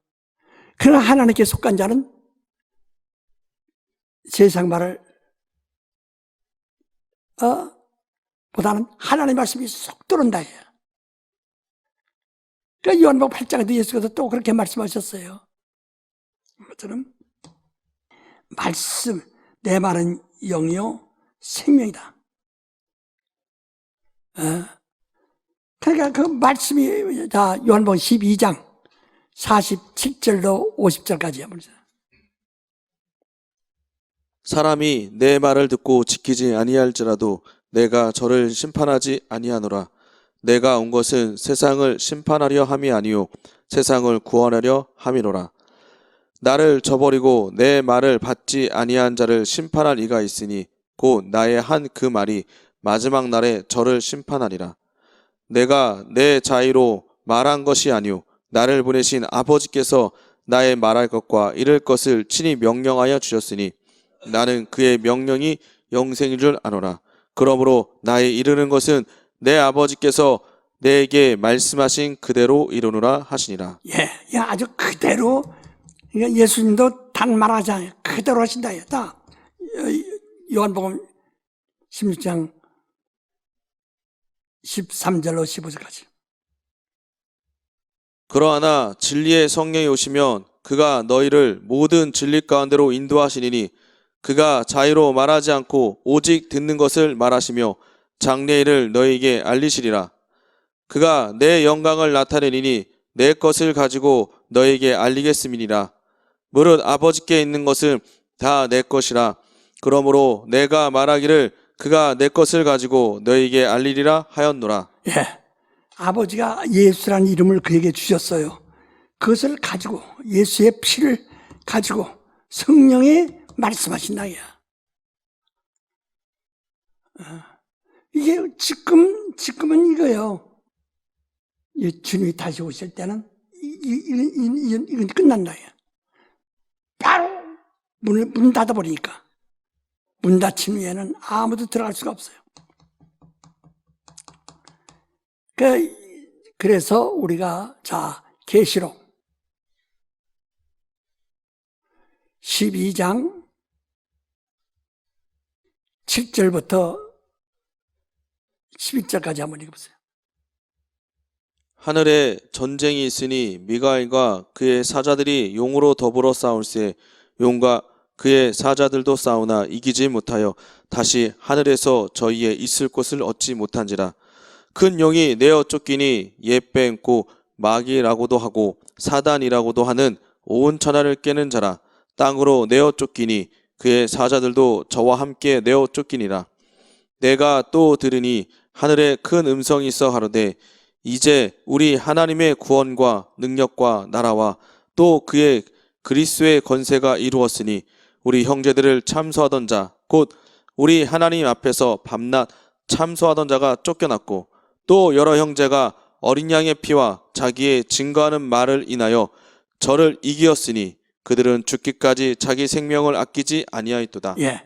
그러나 하나님께 속한 자는 세상 말을 보다는 하나님의 말씀이 쏙 들어온다. 그러니까 요한복음 8장에도 예수께서 또 그렇게 말씀하셨어요. 저는 말씀, 내 말은 영이요 생명이다. 그러니까 그 말씀이 다 요한복음 12장 47절로 50절까지 한번 보세요. 사람이 내 말을 듣고 지키지 아니할지라도 내가 저를 심판하지 아니하노라. 내가 온 것은 세상을 심판하려 함이 아니요 세상을 구원하려 함이로라. 나를 저버리고 내 말을 받지 아니한 자를 심판할 이가 있으니 곧 나의 한 그 말이 마지막 날에 저를 심판하리라. 내가 내 자의로 말한 것이 아니요 나를 보내신 아버지께서 나의 말할 것과 이를 것을 친히 명령하여 주셨으니 나는 그의 명령이 영생인 줄 아노라. 그러므로 나의 이르는 것은 내 아버지께서 내게 말씀하신 그대로 이루노라 하시니라. 예, 아주 그대로. 예수님도 단 말하지 않아요. 그대로 하신다. 요한복음 16장 13절로 15절까지. 그러하나 진리의 성령이 오시면 그가 너희를 모든 진리 가운데로 인도하시니니 그가 자의로 말하지 않고 오직 듣는 것을 말하시며 장래일을 너희에게 알리시리라. 그가 내 영광을 나타내리니 내 것을 가지고 너희에게 알리겠음이니라. 무릇 아버지께 있는 것은 다 내 것이라. 그러므로 내가 말하기를 그가 내 것을 가지고 너희에게 알리리라 하였노라. 예, 아버지가 예수라는 이름을 그에게 주셨어요. 그것을 가지고 예수의 피를 가지고 성령이 말씀하신다. 이게 지금은 이거예요. 주님이 다시 오실 때는 이건 끝난다. 바로 문 닫아버리니까. 문 닫힌 후에는 아무도 들어갈 수가 없어요. 그래서 우리가 계시록 12장 7절부터 11절까지 한번 읽어보세요. 하늘에 전쟁이 있으니 미가엘과 그의 사자들이 용으로 더불어 싸울세 용과 그의 사자들도 싸우나 이기지 못하여 다시 하늘에서 저희의 있을 곳을 얻지 못한지라. 큰 용이 내어 쫓기니 옛뱀고 마귀라고도 하고 사단이라고도 하는 온 천하를 깨는 자라. 땅으로 내어 쫓기니 그의 사자들도 저와 함께 내어 쫓기니라. 내가 또 들으니 하늘에 큰 음성이 있어 가로되 이제 우리 하나님의 구원과 능력과 나라와 또 그의 그리스도의 권세가 이루었으니 우리 형제들을 참소하던 자 곧 우리 하나님 앞에서 밤낮 참소하던 자가 쫓겨났고 또 여러 형제가 어린 양의 피와 자기의 증거하는 말을 인하여 저를 이기었으니 그들은 죽기까지 자기 생명을 아끼지 아니하였도다. 예,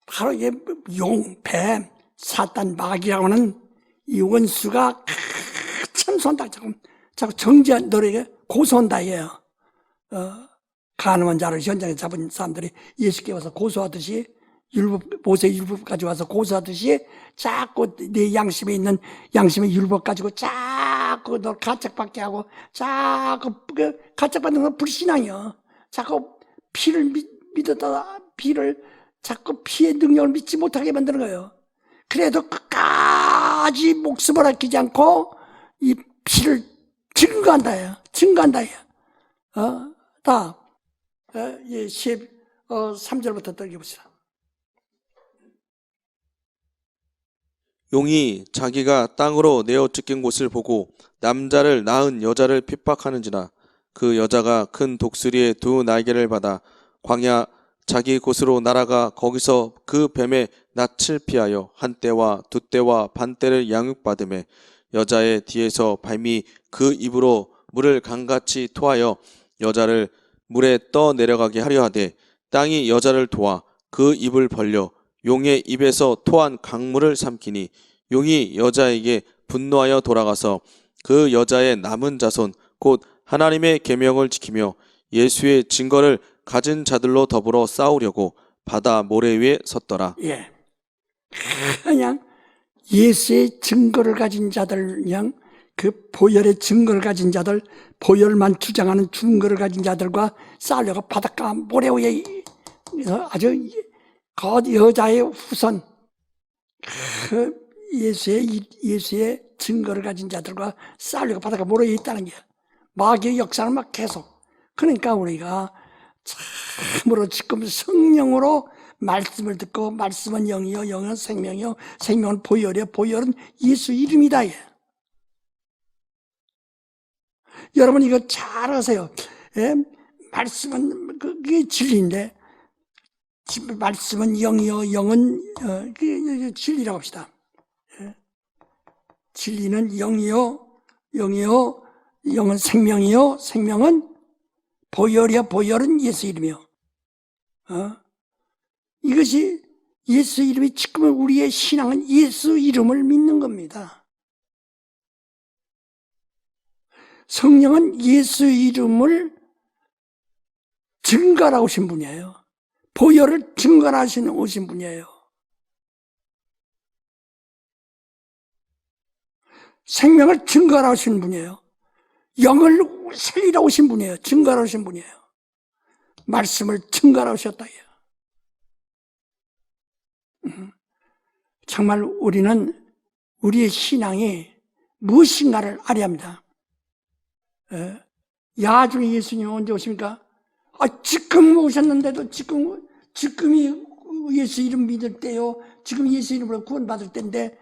바로 이게 용, 뱀, 사단, 마귀라고 하는 이 원수가 참소한다. 자꾸 정죄한 너에게 고소한다 해요. 가늠한 자를 현장에 잡은 사람들이 예수께 와서 고소하듯이 모세 율법 가져와서 고소하듯이 자꾸 내 양심에 있는 양심의 율법 가지고 자꾸 너 가책받게 하고 자꾸 가책받는 건 불신앙이요. 자꾸 피를 믿었다 피를 자꾸 피의 능력을 믿지 못하게 만드는 거예요. 그래도 끝까지 목숨을 아끼지 않고 이 피를 증거한다 해요. 증거한다 해요. 다 13절부터 떨겨봅시다. 용이 자기가 땅으로 내어 찢긴 곳을 보고 남자를 낳은 여자를 핍박하는지라. 그 여자가 큰 독수리의 두 날개를 받아 광야 자기 곳으로 날아가 거기서 그 뱀의 낯을 피하여 한 떼와 두 떼와 반 떼를 양육받음에 여자의 뒤에서 뱀이 그 입으로 물을 강같이 토하여 여자를 물에 떠 내려가게 하려 하되 땅이 여자를 도와 그 입을 벌려 용의 입에서 토한 강물을 삼키니 용이 여자에게 분노하여 돌아가서 그 여자의 남은 자손 곧 하나님의 계명을 지키며 예수의 증거를 가진 자들로 더불어 싸우려고 바다 모래 위에 섰더라. 예. 그냥 예수의 증거를 가진 자들, 그냥 그 보혈의 증거를 가진 자들, 보혈만 주장하는 증거를 가진 자들과 싸우려고 바닷가 모래 위에 아주 그 여자의 후손, 그 예수의 증거를 가진 자들과 싸우려고 바닷가 모래 위에 있다는 게 마귀의 역사는 막 계속. 그러니까 우리가 참으로 지금 성령으로 말씀을 듣고 말씀은 영이요 영은 생명이요 생명은 보혈이요 보혈은 예수 이름이다. 여러분 이거 잘 아세요. 예? 말씀은 그게 진리인데 말씀은 영이요 영은 그게 진리라고 합시다. 예? 진리는 영이요 영이요 영은 생명이요 생명은 보혈이요 보혈은 예수 이름이요. 이것이 예수 이름이 지금 우리의 신앙은 예수 이름을 믿는 겁니다. 성령은 예수 이름을 증거하러 오신 분이에요. 보혈을 증거하시는 오신 분이에요. 생명을 증거하러 오신 분이에요. 영을 살리러 오신 분이에요. 증거하러 오신 분이에요. 말씀을 증거하러 오셨다. 정말 우리는 우리의 신앙이 무엇인가를 알아야 합니다. 야중에 예수님 언제 오십니까? 지금 오셨는데도 지금이 예수 이름 믿을 때요. 지금 예수 이름으로 구원받을 때인데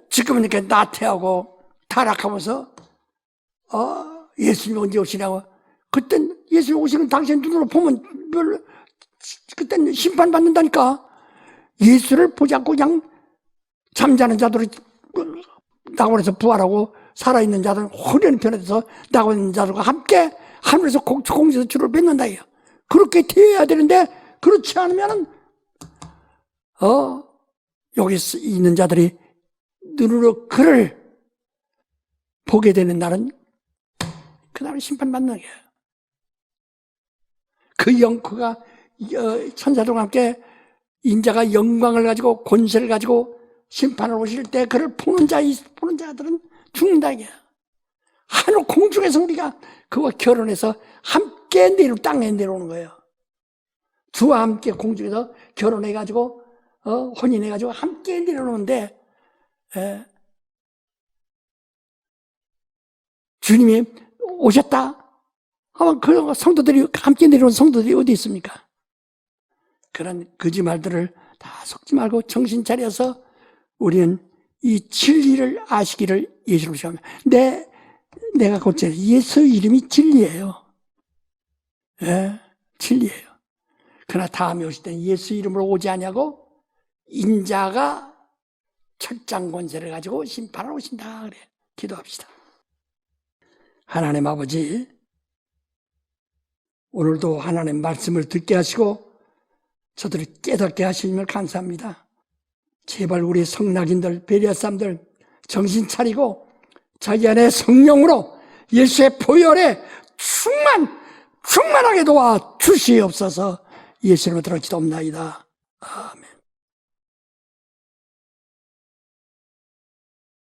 지금은 이렇게 나태하고 타락하면서 예수님 언제 오시냐고. 그땐 예수님 오시는 당신 눈으로 보면 그땐 심판받는다니까. 예수를 보지 않고 그냥 잠자는 자들이 낙원에서 부활하고 살아있는 자들은 호련히 변해서 낙원 자들과 함께 하늘에서 공중에서 주를 뵙는다. 그렇게 되어야 되는데 그렇지 않으면은 여기 있는 자들이 눈으로 그를 보게 되는 날은 그날은 심판받는 거예요. 그 영크가 천사들과 함께 인자가 영광을 가지고 권세를 가지고 심판을 오실 때 그를 보는 자들은 죽는다 이게. 하늘 공중에서 우리가 그와 결혼해서 함께 땅에 내려오는 거예요. 주와 함께 공중에서 결혼해가지고 혼인해가지고 함께 내려오는데 주님이 오셨다 하면 그 성도들이 함께 내려온 성도들이 어디 있습니까? 그런 거짓말들을 다 속지 말고 정신 차려서 우리는 이 진리를 아시기를 예수를 시험해. 내가 곧제 예수 이름이 진리예요. 예, 진리예요. 그러나 다음에 오실 때는 예수 이름으로 오지 않냐고 인자가 철장 권세를 가지고 심판을 오신다 그래. 기도합시다. 하나님 아버지, 오늘도 하나님 말씀을 듣게 하시고 저들을 깨닫게 하시면 감사합니다. 제발 우리 성낙인들, 베레아 사람들 정신 차리고 자기 안에 성령으로 예수의 보혈에 충만하게 도와 주시옵소서. 예수님으로 기도합나이다. 아멘.